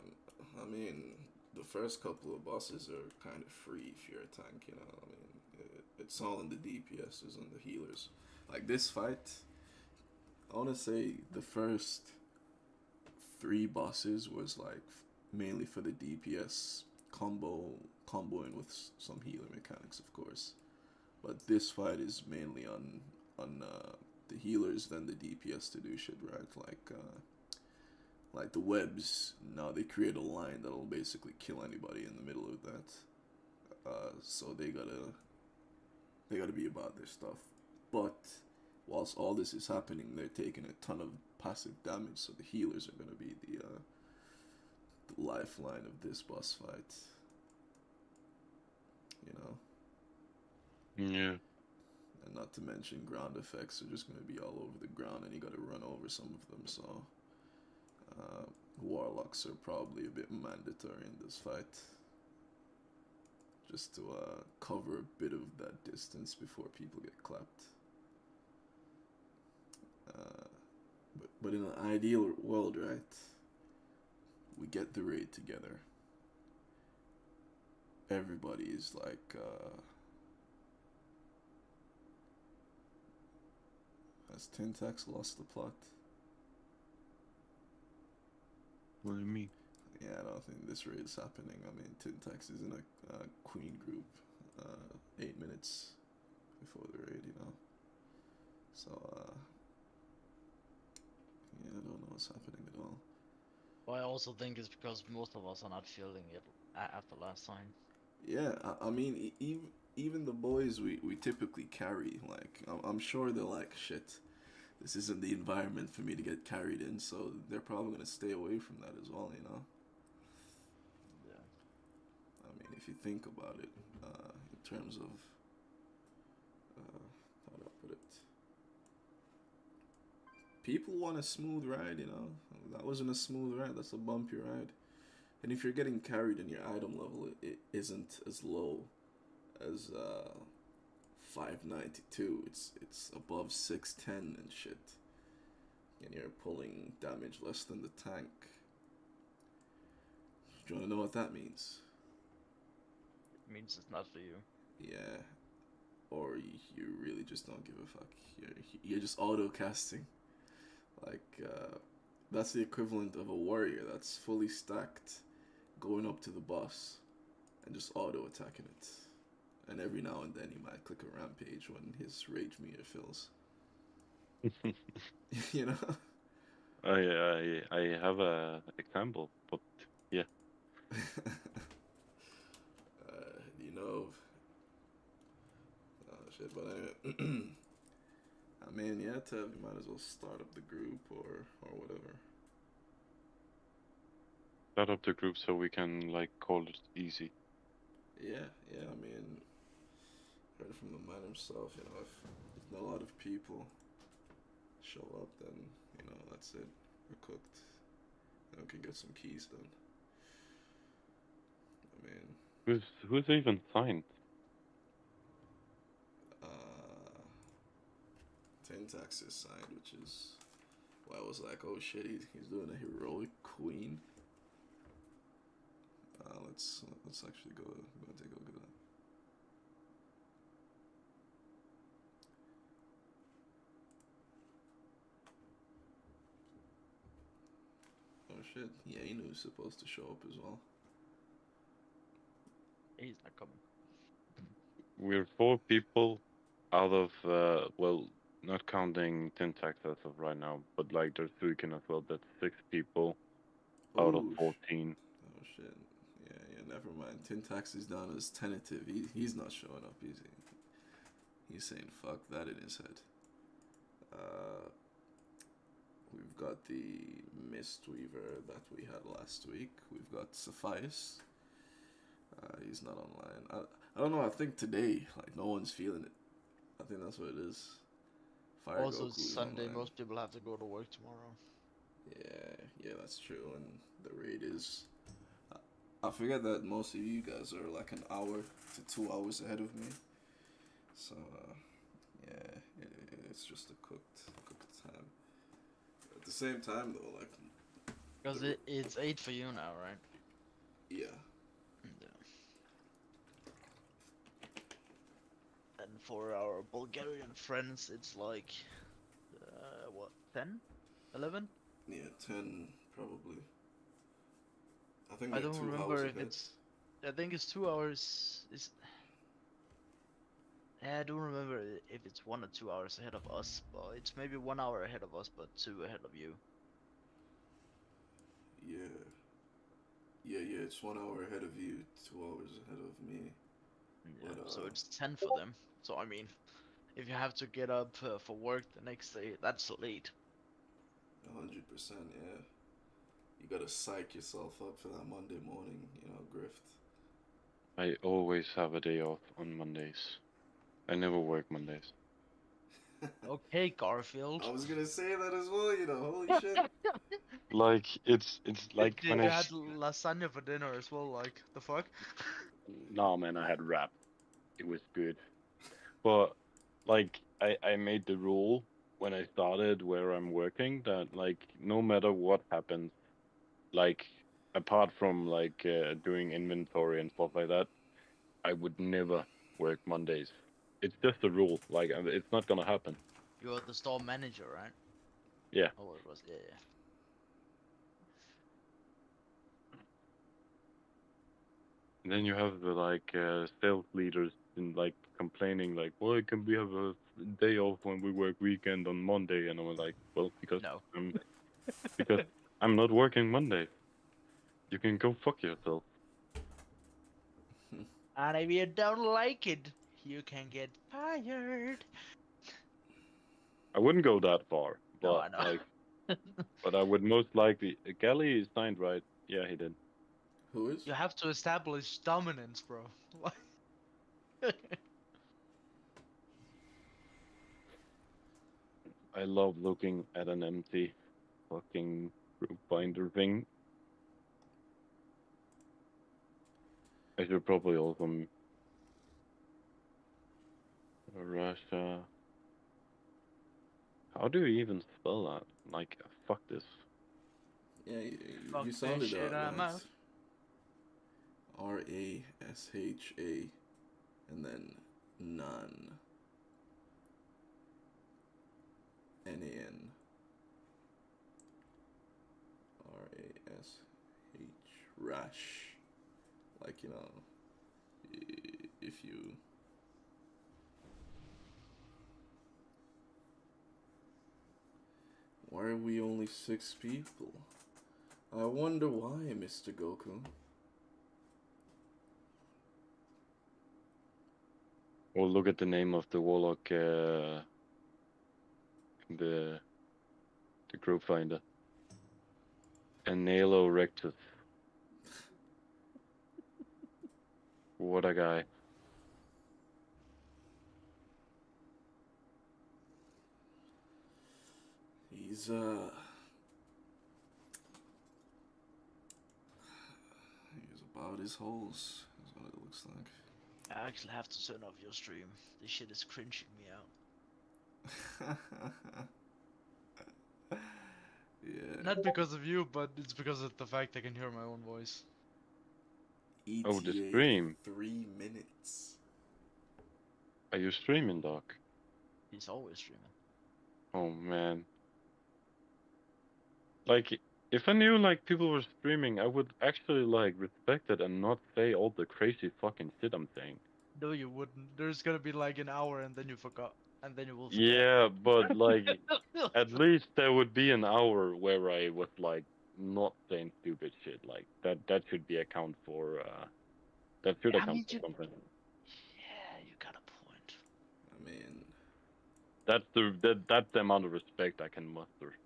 I mean, the first couple of bosses are kind of free if you're a tank, you know. I mean, it's all in the DPSs and the healers. Like this fight, I want to say the first 3 bosses was like mainly for the DPS comboing with some healer mechanics, of course. But this fight is mainly on the healers than the DPS to do shit, right? Like the webs, now they create a line that'll basically kill anybody in the middle of that. So they gotta be about their stuff. But whilst all this is happening, they're taking a ton of passive damage, so the healers are gonna be the lifeline of this boss fight. You know? Yeah. And not to mention ground effects are just gonna be all over the ground, and you gotta run over some of them, so warlocks are probably a bit mandatory in this fight, just to cover a bit of that distance before people get clapped. But in an ideal world, right, we get the raid together. Everybody is like, has Tintax lost the plot? What do you mean? Yeah, I don't think this raid is happening. I mean, Tintax is in a queen group 8 minutes before the raid, you know. So, yeah, I don't know what's happening at all. Well, I also think it's because most of us are not feeling it after last time. Yeah, I mean, even the boys we typically carry, like, I'm sure they're like, shit, this isn't the environment for me to get carried in, so they're probably going to stay away from that as well, you know? Yeah. I mean, if you think about it, in terms of, how do I put it? People want a smooth ride, you know? That wasn't a smooth ride, that's a bumpy ride. And if you're getting carried and your item level it isn't as low as 592, it's above 610 and shit, and you're pulling damage less than the tank. Do you want to know what that means? It means it's not for you. Yeah, or you really just don't give a fuck. You're just auto casting. Like that's the equivalent of a warrior that's fully stacked, going up to the boss, and just auto attacking it. And every now and then he might click a rampage when his rage meter fills. You know? I have a example, but yeah. You know, shit. But anyway, I mean, yeah, Tev, you might as well start up the group or whatever. Start up the group so we can like call it easy. Yeah. I mean, heard from the man himself. You know, if not a lot of people show up, then you know that's it. We're cooked. And we can get some keys done. I mean, Who's even signed? Tintax is signed, which is I was like, oh shit, he's doing a heroic queen. Let's actually go take a look at that. Oh shit, yeah, Inu's supposed to show up as well. He's not coming. We're 4 people out of well, not counting Tintax as of right now, but like there's Suikin as well. That's 6 people out of Oh, 14. Oh shit. Yeah, never mind. Tintax is down as tentative. He's not showing up. He's saying fuck that in his head. We've got the Mistweaver that we had last week. We've got Saphias. He's not online. I don't know. I think today, like, no one's feeling it. I think that's what it is. Fire Also, Goku it's is Sunday. online. Most people have to go to work tomorrow. Yeah, that's true. And the raid is. I forget that most of you guys are like an hour to 2 hours ahead of me. So, yeah, it's just a cooked time. At the same time, though, like. Because it's 8 for you now, right? Yeah. Yeah. And for our Bulgarian friends, it's like, what, 10? 11? Yeah, 10 probably. I think I they're don't 2 remember hours if ahead. it's. I think it's 2 hours. Yeah, I don't remember if it's 1 or 2 hours ahead of us, but it's maybe 1 hour ahead of us, but 2 ahead of you. Yeah, it's 1 hour ahead of you, 2 hours ahead of me. Yeah, But, so it's 10 for them. So I mean, if you have to get up for work the next day, that's late. 100%, yeah. You gotta psych yourself up for that Monday morning, grift. I always have a day off on Mondays. I never work Mondays. Okay, Garfield. I was gonna say that as well, holy shit. Like it's like You when had lasagna for dinner as well, like, the fuck? no man, I had wrap. It was good. But like I made the rule when I started where I'm working that like no matter what happens, like apart from like doing inventory and stuff like that, I would never work Mondays. It's just a rule. Like it's not gonna happen. You're the store manager, right? Yeah. Oh, it was, yeah. And then you have the like sales leaders in like complaining like, why can we have a day off when we work weekend on Monday? And I'm like, well, No. because I'm not working Monday. You can go fuck yourself. And if you don't like it, you can get fired. I wouldn't go that far, No, but I know. like, but I would most likely. Gally signed right. Yeah, he did. Who is? You have to establish dominance, bro. I love looking at an empty fucking group binder thing. I should probably also Russia. How do you even spell that? Like, fuck this. Yeah, Fuck you this sounded shit, out I'm right. out. Rasha, and then none. NAN. RASH. Rash. Like, if you. Why are we only 6 people? I wonder why, Mr. Goku. Well, look at the name of the warlock, the group finder. Analo Rectus. What a guy. He's about his holes, is what it looks like. I actually have to turn off your stream. This shit is cringing me out. Yeah. Not because of you, but it's because of the fact I can hear my own voice. Oh, the ETA stream. 3 minutes. Are you streaming, Doc? He's always streaming. Oh man. Like, if I knew like people were streaming, I would actually like respect it and not say all the crazy fucking shit I'm saying. No, you wouldn't. There's gonna be like an hour and then you forgot. And then you will forget. Yeah, but like, at least there would be an hour where I was like not saying stupid shit. Like that should be account for that should I account mean, for you... something. Yeah, you got a point. I mean, That's the amount of respect I can muster.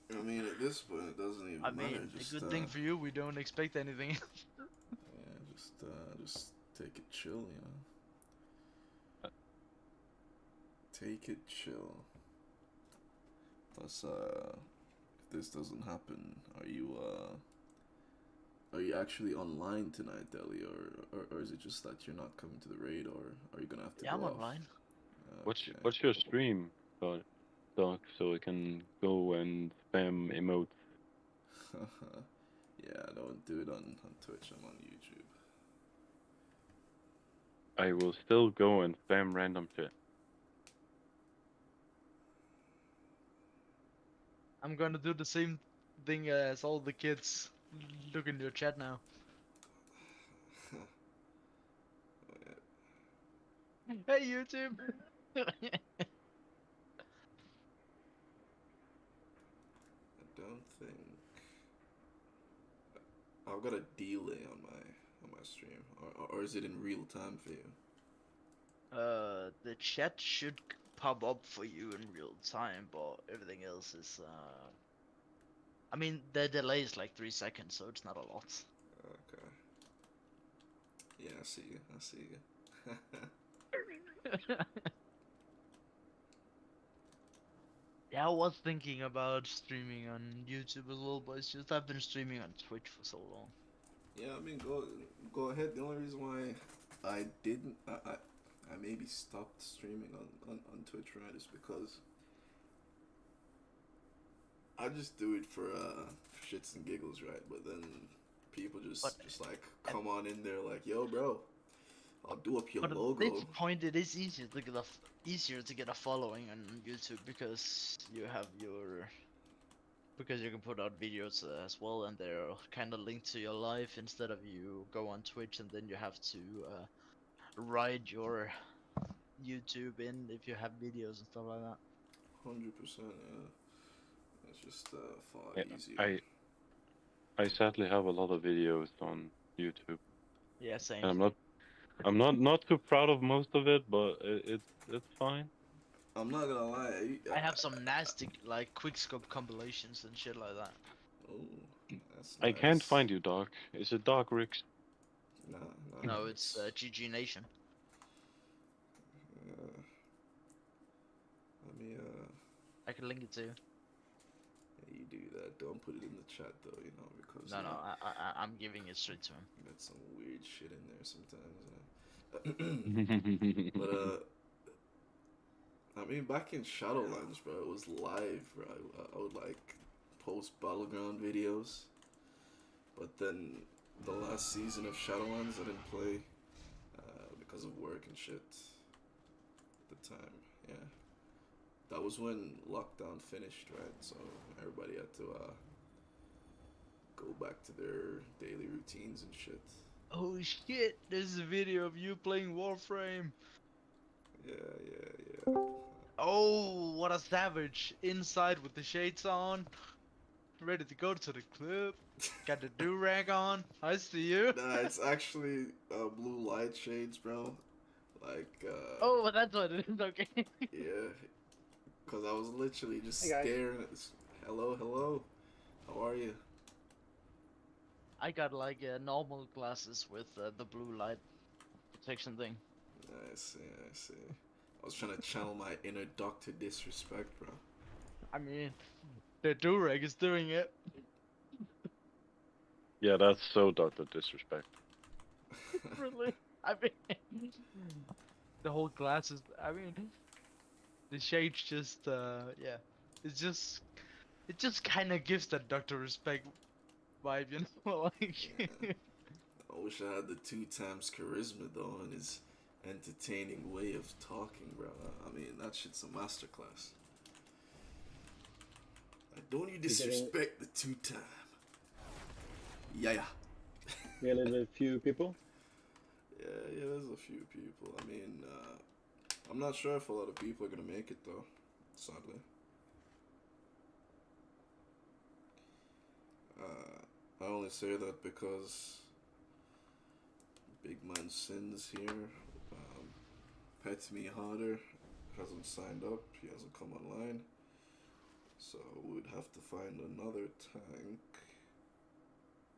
I mean, at this point, it doesn't even I matter. mean, Just, a good thing for you, we don't expect anything. yeah, just take it chill, you know. Take it chill. Plus, if this doesn't happen, are you actually online tonight, Deli, or is it just that you're not coming to the raid, or are you gonna have to Yeah, go I'm off? online. What's your stream, Doc, so I can go and spam emotes? Yeah, I don't do it on Twitch. I'm on YouTube. I will still go and spam random shit. I'm gonna do the same thing as all the kids. Look in your chat now. Hey YouTube! I don't think I've got a delay on my stream, or is it in real time for you? The chat should pop up for you in real time, but everything else is I mean, the delay is like 3 seconds, so it's not a lot. Okay. Yeah, I see you. I see you. Yeah, I was thinking about streaming on YouTube as well, but it's just I've been streaming on Twitch for so long. Yeah, I mean, go ahead. The only reason why I didn't, I maybe stopped streaming on Twitch, right, is because I just do it for shits and giggles, right? But then people just like come on in there like, yo, bro, I'll do up your But logo. at this point, it is easier to get a following on YouTube because you have because you can put out videos as well, and they're kind of linked to your life instead of you go on Twitch and then you have to write your YouTube in if you have videos and stuff like that. 100%, yeah. It's just far Yeah, easier. I sadly have a lot of videos on YouTube. Yeah, same. And I'm not too proud of most of it, but it's fine. I'm not gonna lie. I have some nasty like quickscope compilations and shit like that. Oh, that's I can't nice. find you, Doc. Is it Doc Ricks? Nah, No, it's GG Nation. Let me I can link it to you. yeah, you do that. Don't put it in the chat though, you know, because No, I'm giving it straight to him. you got some weird shit in there sometimes. But I mean, back in Shadowlands, bro, it was live, bro. I would like post Battleground videos, but then the last season of Shadowlands I didn't play because of work and shit. At the time, yeah. That was when lockdown finished, right? So everybody had to go back to their daily routines and shit. Oh shit! There's a video of you playing Warframe. Yeah. Oh, what a savage! Inside with the shades on, ready to go to the club. Got the do-rag on. I see you. Nah, it's actually blue light shades, bro. Like, Oh, but that's what it is. Okay. yeah. Cause I was literally just Hey, guys. staring at this. Hello. How are you? I got like normal glasses with the blue light protection thing. I see. I was trying to channel my inner Doctor Disrespect, bro. I mean, the do-rag is doing it. Yeah, that's so Dr. Disrespect. Really? I mean, the whole glasses. I mean, the shades just yeah, it just kind of gives that Doctor Respect vibe, you know, like. Yeah. I wish I had the 2 times charisma though, and his entertaining way of talking, bro. I mean, that shit's a masterclass. Don't you disrespect the 2 time? Yeah. Really, a few people. Yeah, there's a few people. I mean, I'm not sure if a lot of people are gonna make it though, sadly. I only say that because Big Man Sins here, Pet Me Harder hasn't signed up, he hasn't come online. So we'd have to find another tank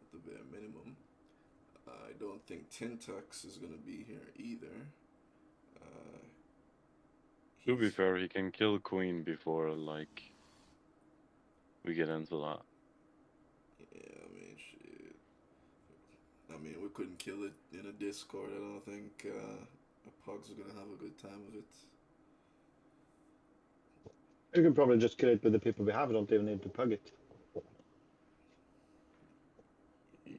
at the bare minimum. I don't think Tintax is gonna be here either. To be fair, he can kill Queen before like we get into that. Yeah, I mean, shit. I mean, we couldn't kill it in a Discord. I don't think Pugs are gonna have a good time of it. You can probably just kill it with the people we have. Don't even need to pug it. Yeah.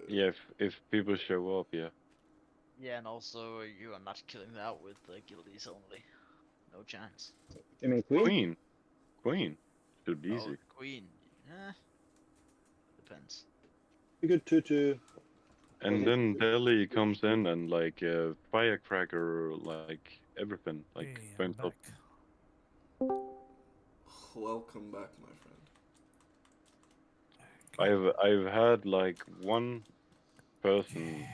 Yeah, if people show up, yeah. Yeah, and also you are not killing that with guildies only. No chance. You mean Queen? Queen. Should be Oh, easy. Queen. Depends. You could to. And then Delhi comes in and like firecracker, like everything, like Hey, I'm burns up. back. Welcome back, my friend. I've had like one person.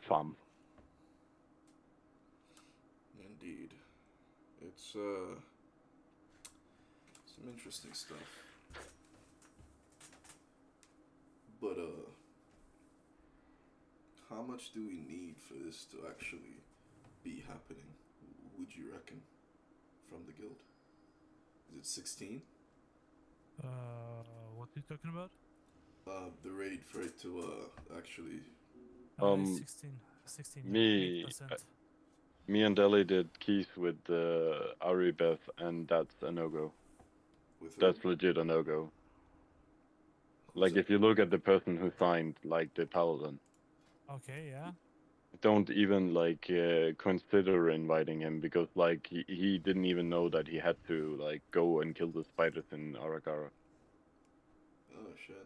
Fam. Indeed. It's some interesting stuff. But how much do we need for this to actually be happening? Would you reckon? From the guild? Is it 16? What are you talking about? The raid for it to actually. It's 16, yeah, me 8%. me and Delhi did keys with Ari Beth, and that's a no-go. With who? That's legit a no-go. Who's Like that? if you look at the person who signed, like the paladin, Okay, yeah. don't even like consider inviting him, because like he didn't even know that he had to like go and kill the spiders in Arakara. Oh shit.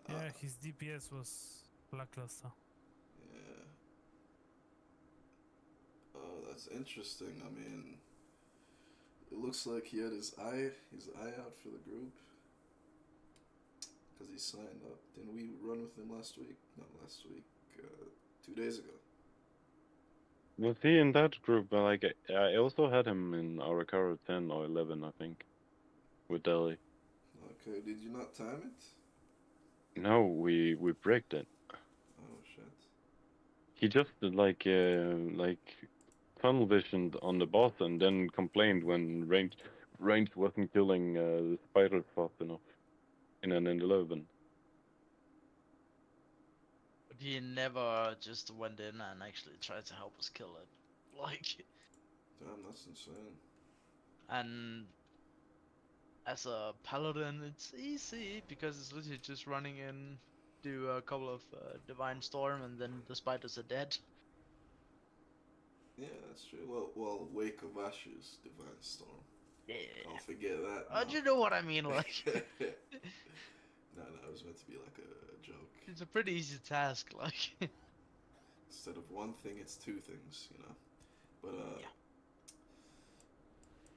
Yeah, his DPS was lackluster. Yeah. Oh, that's interesting. I mean, it looks like he had his eye out for the group. Because he signed up. Didn't we run with him last week? Not last week. 2 days ago. Was he in that group? Like I also had him in Arakara 10 or 11, I think, with Delhi. Okay, did you not time it? No, we bricked it. Oh shit. He just like tunnel visioned on the boss and then complained when range wasn't killing the spiders fast enough in an 11. But he never just went in and actually tried to help us kill it. Like, Damn, that's insane. and as a paladin, it's easy because it's literally just running in, do a couple of divine storm, and then the spiders are dead. Yeah, that's true. Well, Wake of Ashes, Divine Storm. Yeah. Don't forget that. Oh, do you know what I mean? Like, No, it was meant to be like a joke. it's a pretty easy task. Like, Instead of one thing, it's 2 things, you know. But yeah.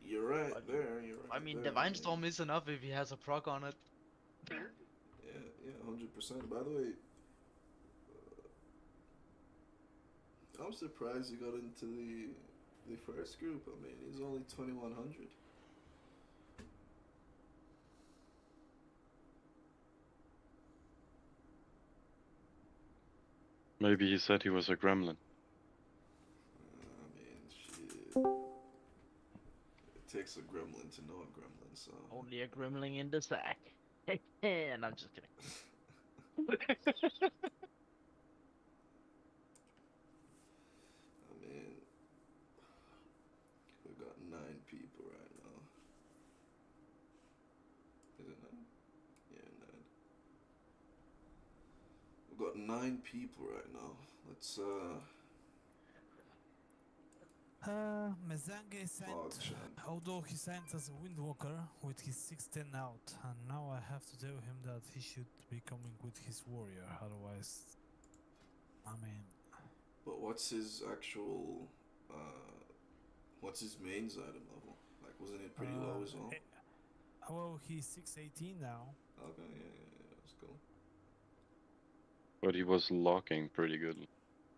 You're right there. You're right. I mean, there. divine storm is enough if he has a proc on it. Yeah, 100%. By the way, I'm surprised he got into the first group. I mean, he's only 2100. Maybe he said he was a gremlin. I mean, shit. It takes a gremlin to know a gremlin, so. Only a gremlin in the sack. And I'm just kidding. I mean, we got 9 people right now. Is it 9? Yeah, 9. We've got 9 people right now. Let's Mezange Fog sent, Chan. although he sent as a Windwalker with his 610 out, and now I have to tell him that he should be coming with his warrior, otherwise, I mean, But what's his actual what's his mains item level? Like, wasn't it pretty low as well? well, he's 618 now. Okay, yeah, that's cool. But he was locking pretty good,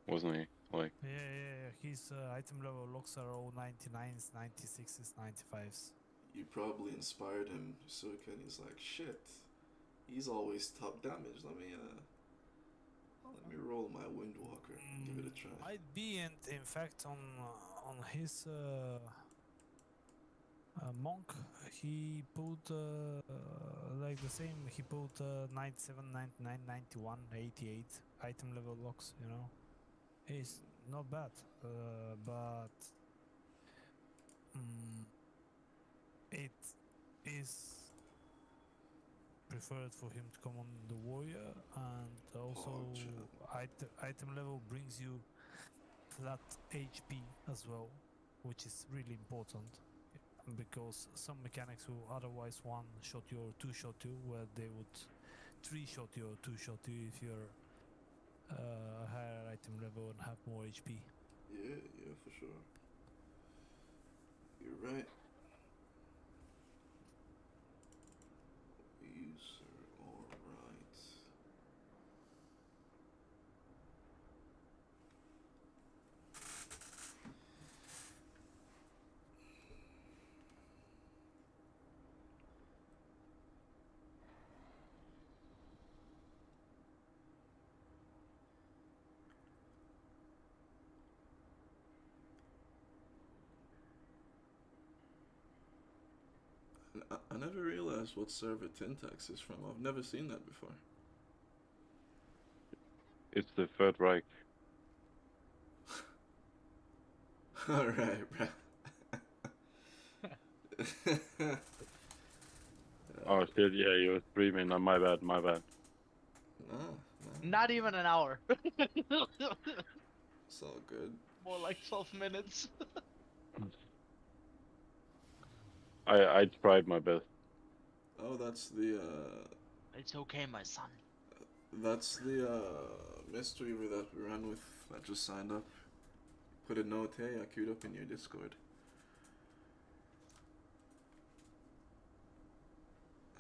wasn't he? Like, Yeah, his item level locks are all 99s, 96s, 95s. You probably inspired him, Suka, and he's like, shit, he's always top damage. Let me roll my Windwalker and give it a try. Might be, and in fact, on his monk, he put like the same. He put 97, 99, 91, 88 item level locks. You know, it's not bad, but it is preferred for him to come on the warrior, and also item level brings you flat HP as well, which is really important, because some mechanics will otherwise one-shot you or two-shot you, where they would three-shot you or two-shot you if you're higher item level and have more HP. Yeah, for sure. You're right. User, alright. I never realized what server Tintax is from. I've never seen that before. it's the Third Reich. Alright, bro. Oh shit, yeah, you were streaming. My bad, my bad. Nah. Not even an hour. It's all good. More like 12 minutes. I tried my best. Oh, that's the It's okay, my son. mystery that we ran with. I just signed up. Put a note, hey, I queued up in your Discord.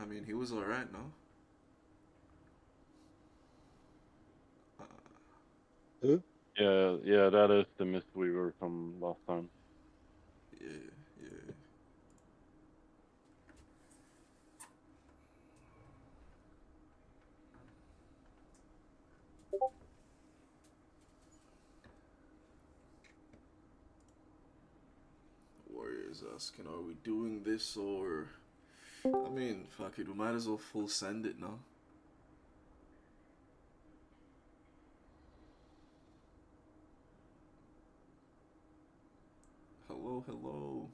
I mean, he was alright, no? Who? Yeah, that is the Mistweaver from last time. Yeah. Warriors asking, are we doing this or... I mean, fuck it, we might as well full send it now. Hello.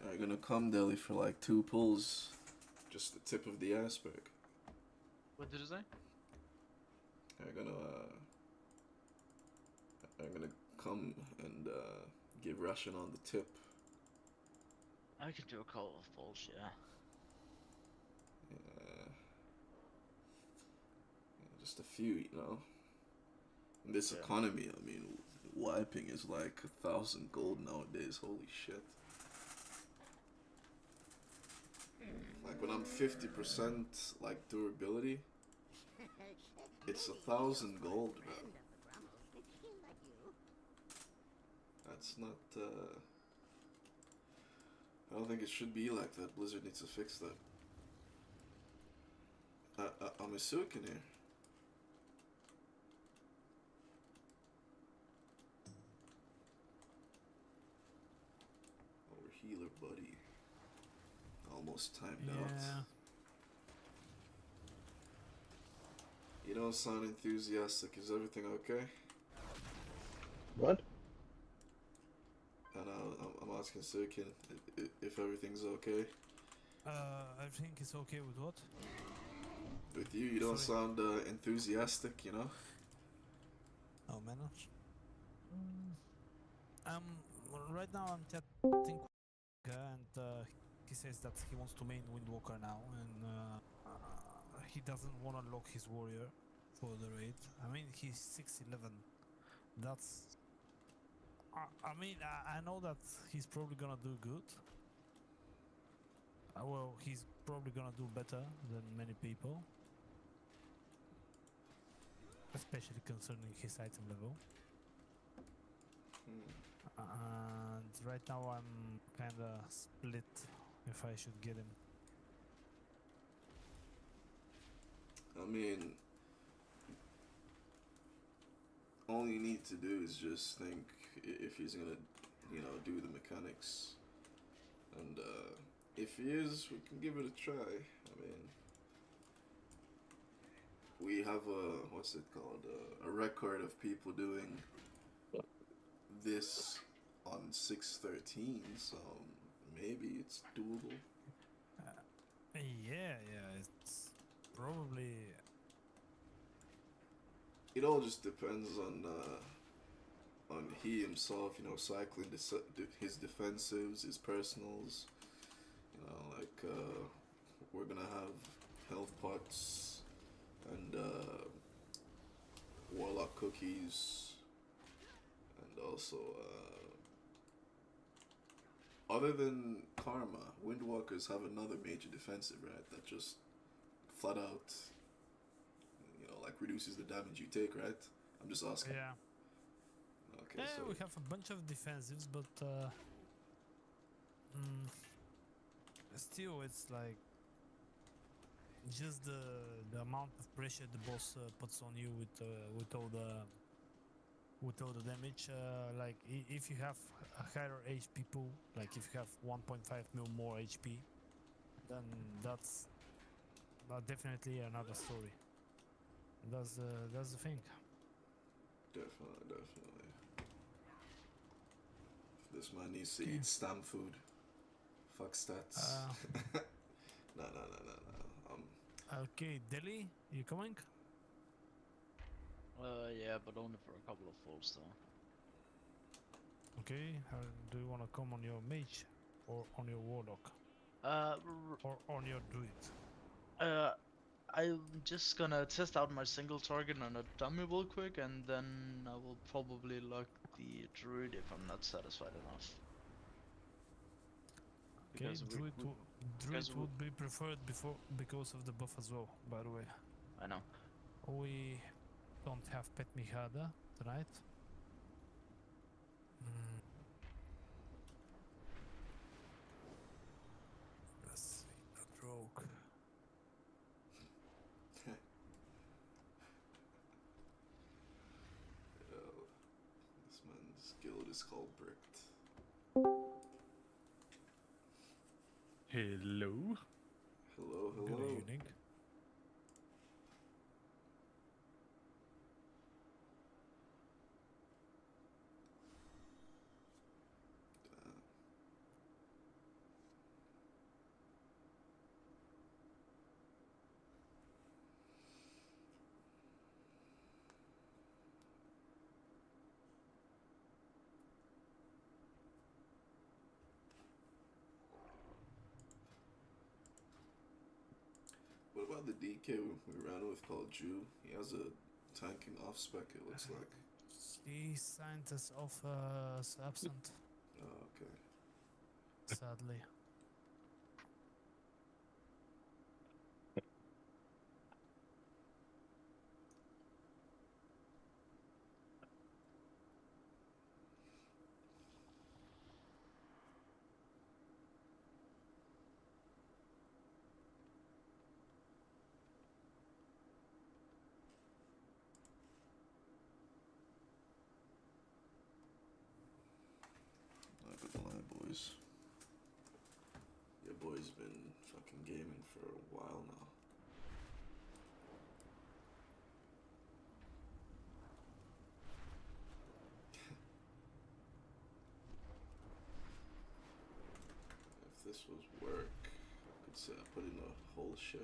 Are gonna come Delhi for like 2 pulls. Just the tip of the iceberg. What did you say? I'm gonna come and give Russian on the tip. I can do a call of balls, yeah. Yeah, just a few, you know. In this economy, I mean, wiping is like 1,000 gold nowadays. Holy shit! Like when I'm 50% like durability, it's 1,000 gold, bro. That's not. I don't think it should be like that. Blizzard needs to fix that. I'm a Sukin here. Our healer buddy. Almost timed out. Yeah. You don't sound enthusiastic. Is everything okay? What? And I'm asking Sukin if everything's okay. Everything is okay with what? With you, you don't Sorry. sound enthusiastic, you know? Oh, manage. Right now I'm chatting and he says that he wants to main Windwalker now and he doesn't want to lock his warrior for the raid. I mean, he's 611. That's... I know that he's probably gonna do good. Well, he's probably gonna do better than many people. Especially concerning his item level. And right now I'm kinda split if I should get him. I mean, all you need to do is just think if he's gonna, you know, do the mechanics. And if he is, we can give it a try. I mean, we have a, what's it called, a record of people doing this on 613, so maybe it's doable. Yeah, it's probably... It all just depends on he himself, you know, cycling his defensives, his personals. You know, like we're gonna have health pots and warlock cookies, and also other than Karma, Windwalkers have another major defensive, right? That just flat out, you know, like reduces the damage you take, right? I'm just asking. Yeah. Okay, Yeah, so we have a bunch of defensives, but still it's like just the amount of pressure the boss puts on you with all the damage. Like if you have a higher HP pool, like if you have 1.5 mil more HP, then that's definitely another story. That's the thing. definitely. This man needs to eat stam food. Fuck stats. No. Okay, Delhi, you coming? Yeah, but only for a couple of falls though. Okay, do you want to come on your mage or on your warlock or on your druid? I'm just gonna test out my single target on a dummy real quick, and then I will probably lock the druid if I'm not satisfied enough. Okay, Because druid because we- would be preferred because of the buff as well. By the way, I know. we don't have Pet Mihada tonight. Let's see, that rogue. This man's guild is called Bricked. Hello. Hello. Good evening. What about the DK we ran with called Jew? He has a tanking off spec, it looks like. He signed us off as absent, Oh, okay. sadly. boys. Your boy's been fucking gaming for a while now. If this was work, I could say I put in a whole shift.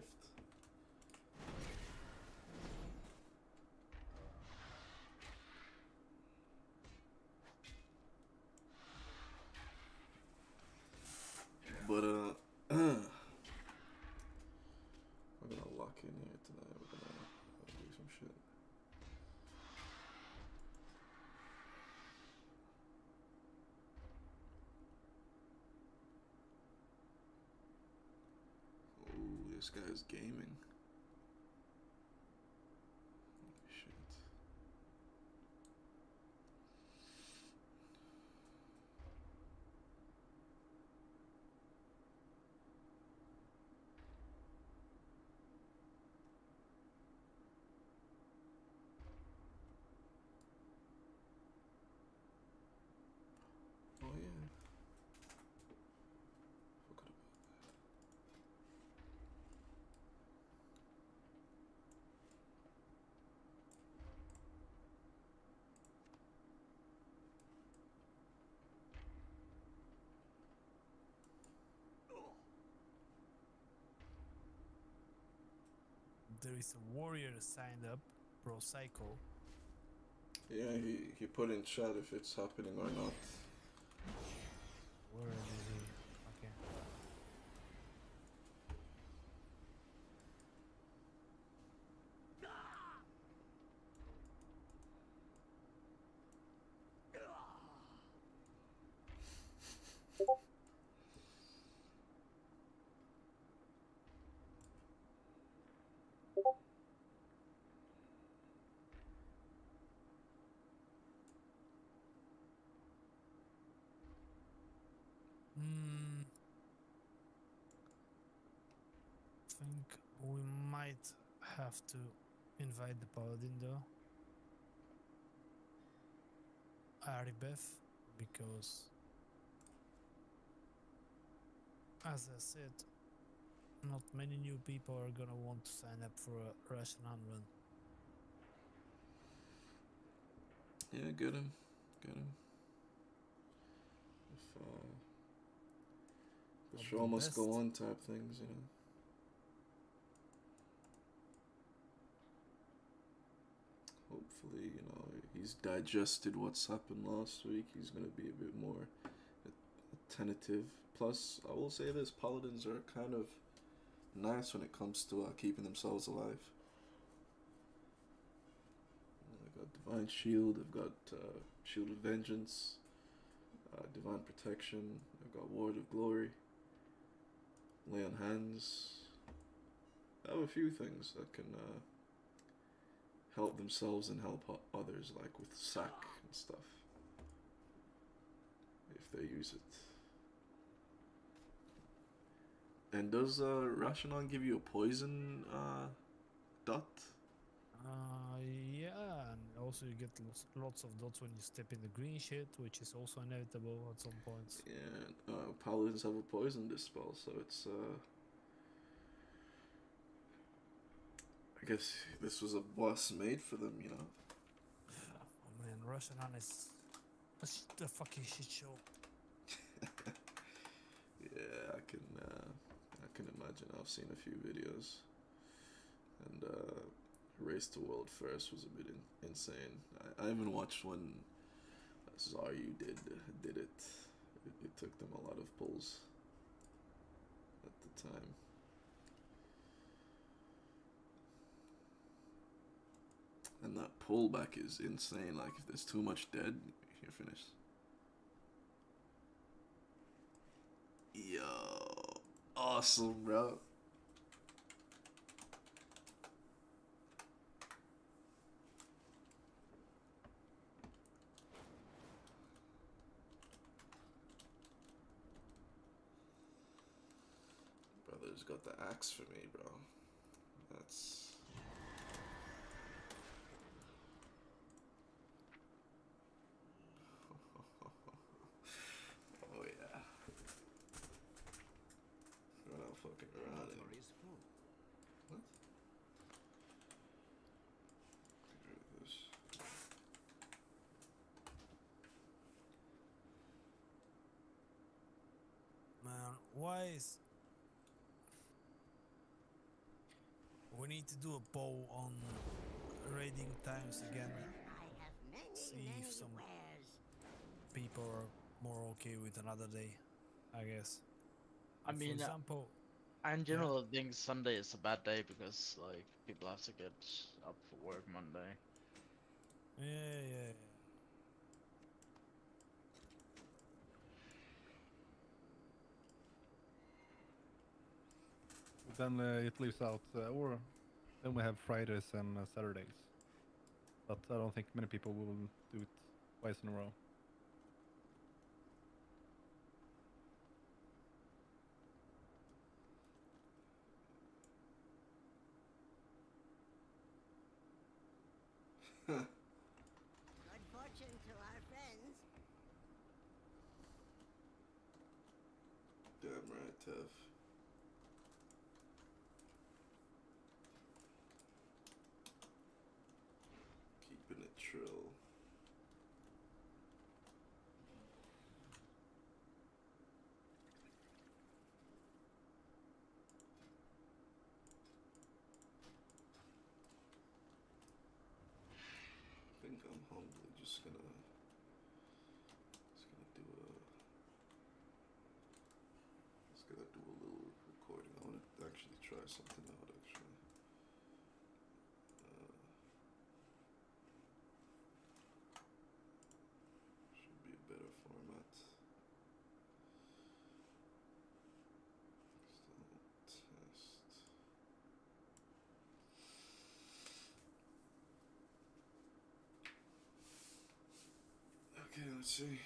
But we're gonna lock in here tonight. We're gonna do some shit. Oh, this guy's gaming. Holy shit. Oh yeah. Forgot about There is a warrior signed up, Pro Psycho. Yeah, he put in chat if it's happening or not. Where is he? Okay. Think we might have to invite the paladin though. Aribeth, because as I said, not many new people are gonna want to sign up for a Russian run. Yeah, get him. Get him. If the Not show the must go best. on type things, you know. Hopefully, you know, he's digested what's happened last week. He's gonna be a bit more attentive. Plus, I will say this: paladins are kind of nice when it comes to keeping themselves alive. They've got Divine Shield, they've got Shield of Vengeance, Divine Protection, they've got Ward of Glory, Lay on Hands. They have a few things that can help themselves and help others, like with sack and stuff, if they use it. And does Rashanon give you a poison dot? Yeah, and also you get lots of dots when you step in the green shit, which is also inevitable at some points. Yeah, paladins have a poison dispel, so it's I guess this was a boss made for them, you know. Oh man, Russian Han is a fucking shit show. Yeah, I can imagine. I've seen a few videos, and Race to World First was a bit insane. I even watched when Zaryu did it. It took them a lot of pulls at the time. And that pullback is insane. Like, if there's too much dead, you're finished. Yo, awesome, bro. Brother's got the axe for me, bro. That's... Oh yeah. why is we need to do a poll on raiding times again? I have many, See if many some wares. people are more okay with another day, I guess. I For mean, example, I in general think Sunday is a bad day because like people have to get up for work Monday. yeah. Then it leaves out, or then we have Fridays and Saturdays. But I don't think many people will do it twice in a row. Good fortune to our friends. Damn right, Tev. Keeping it trill. I think I'm humbly just gonna do a little recording. I want to actually try something out. Actually, should be a better format. Still test. Okay, let's see.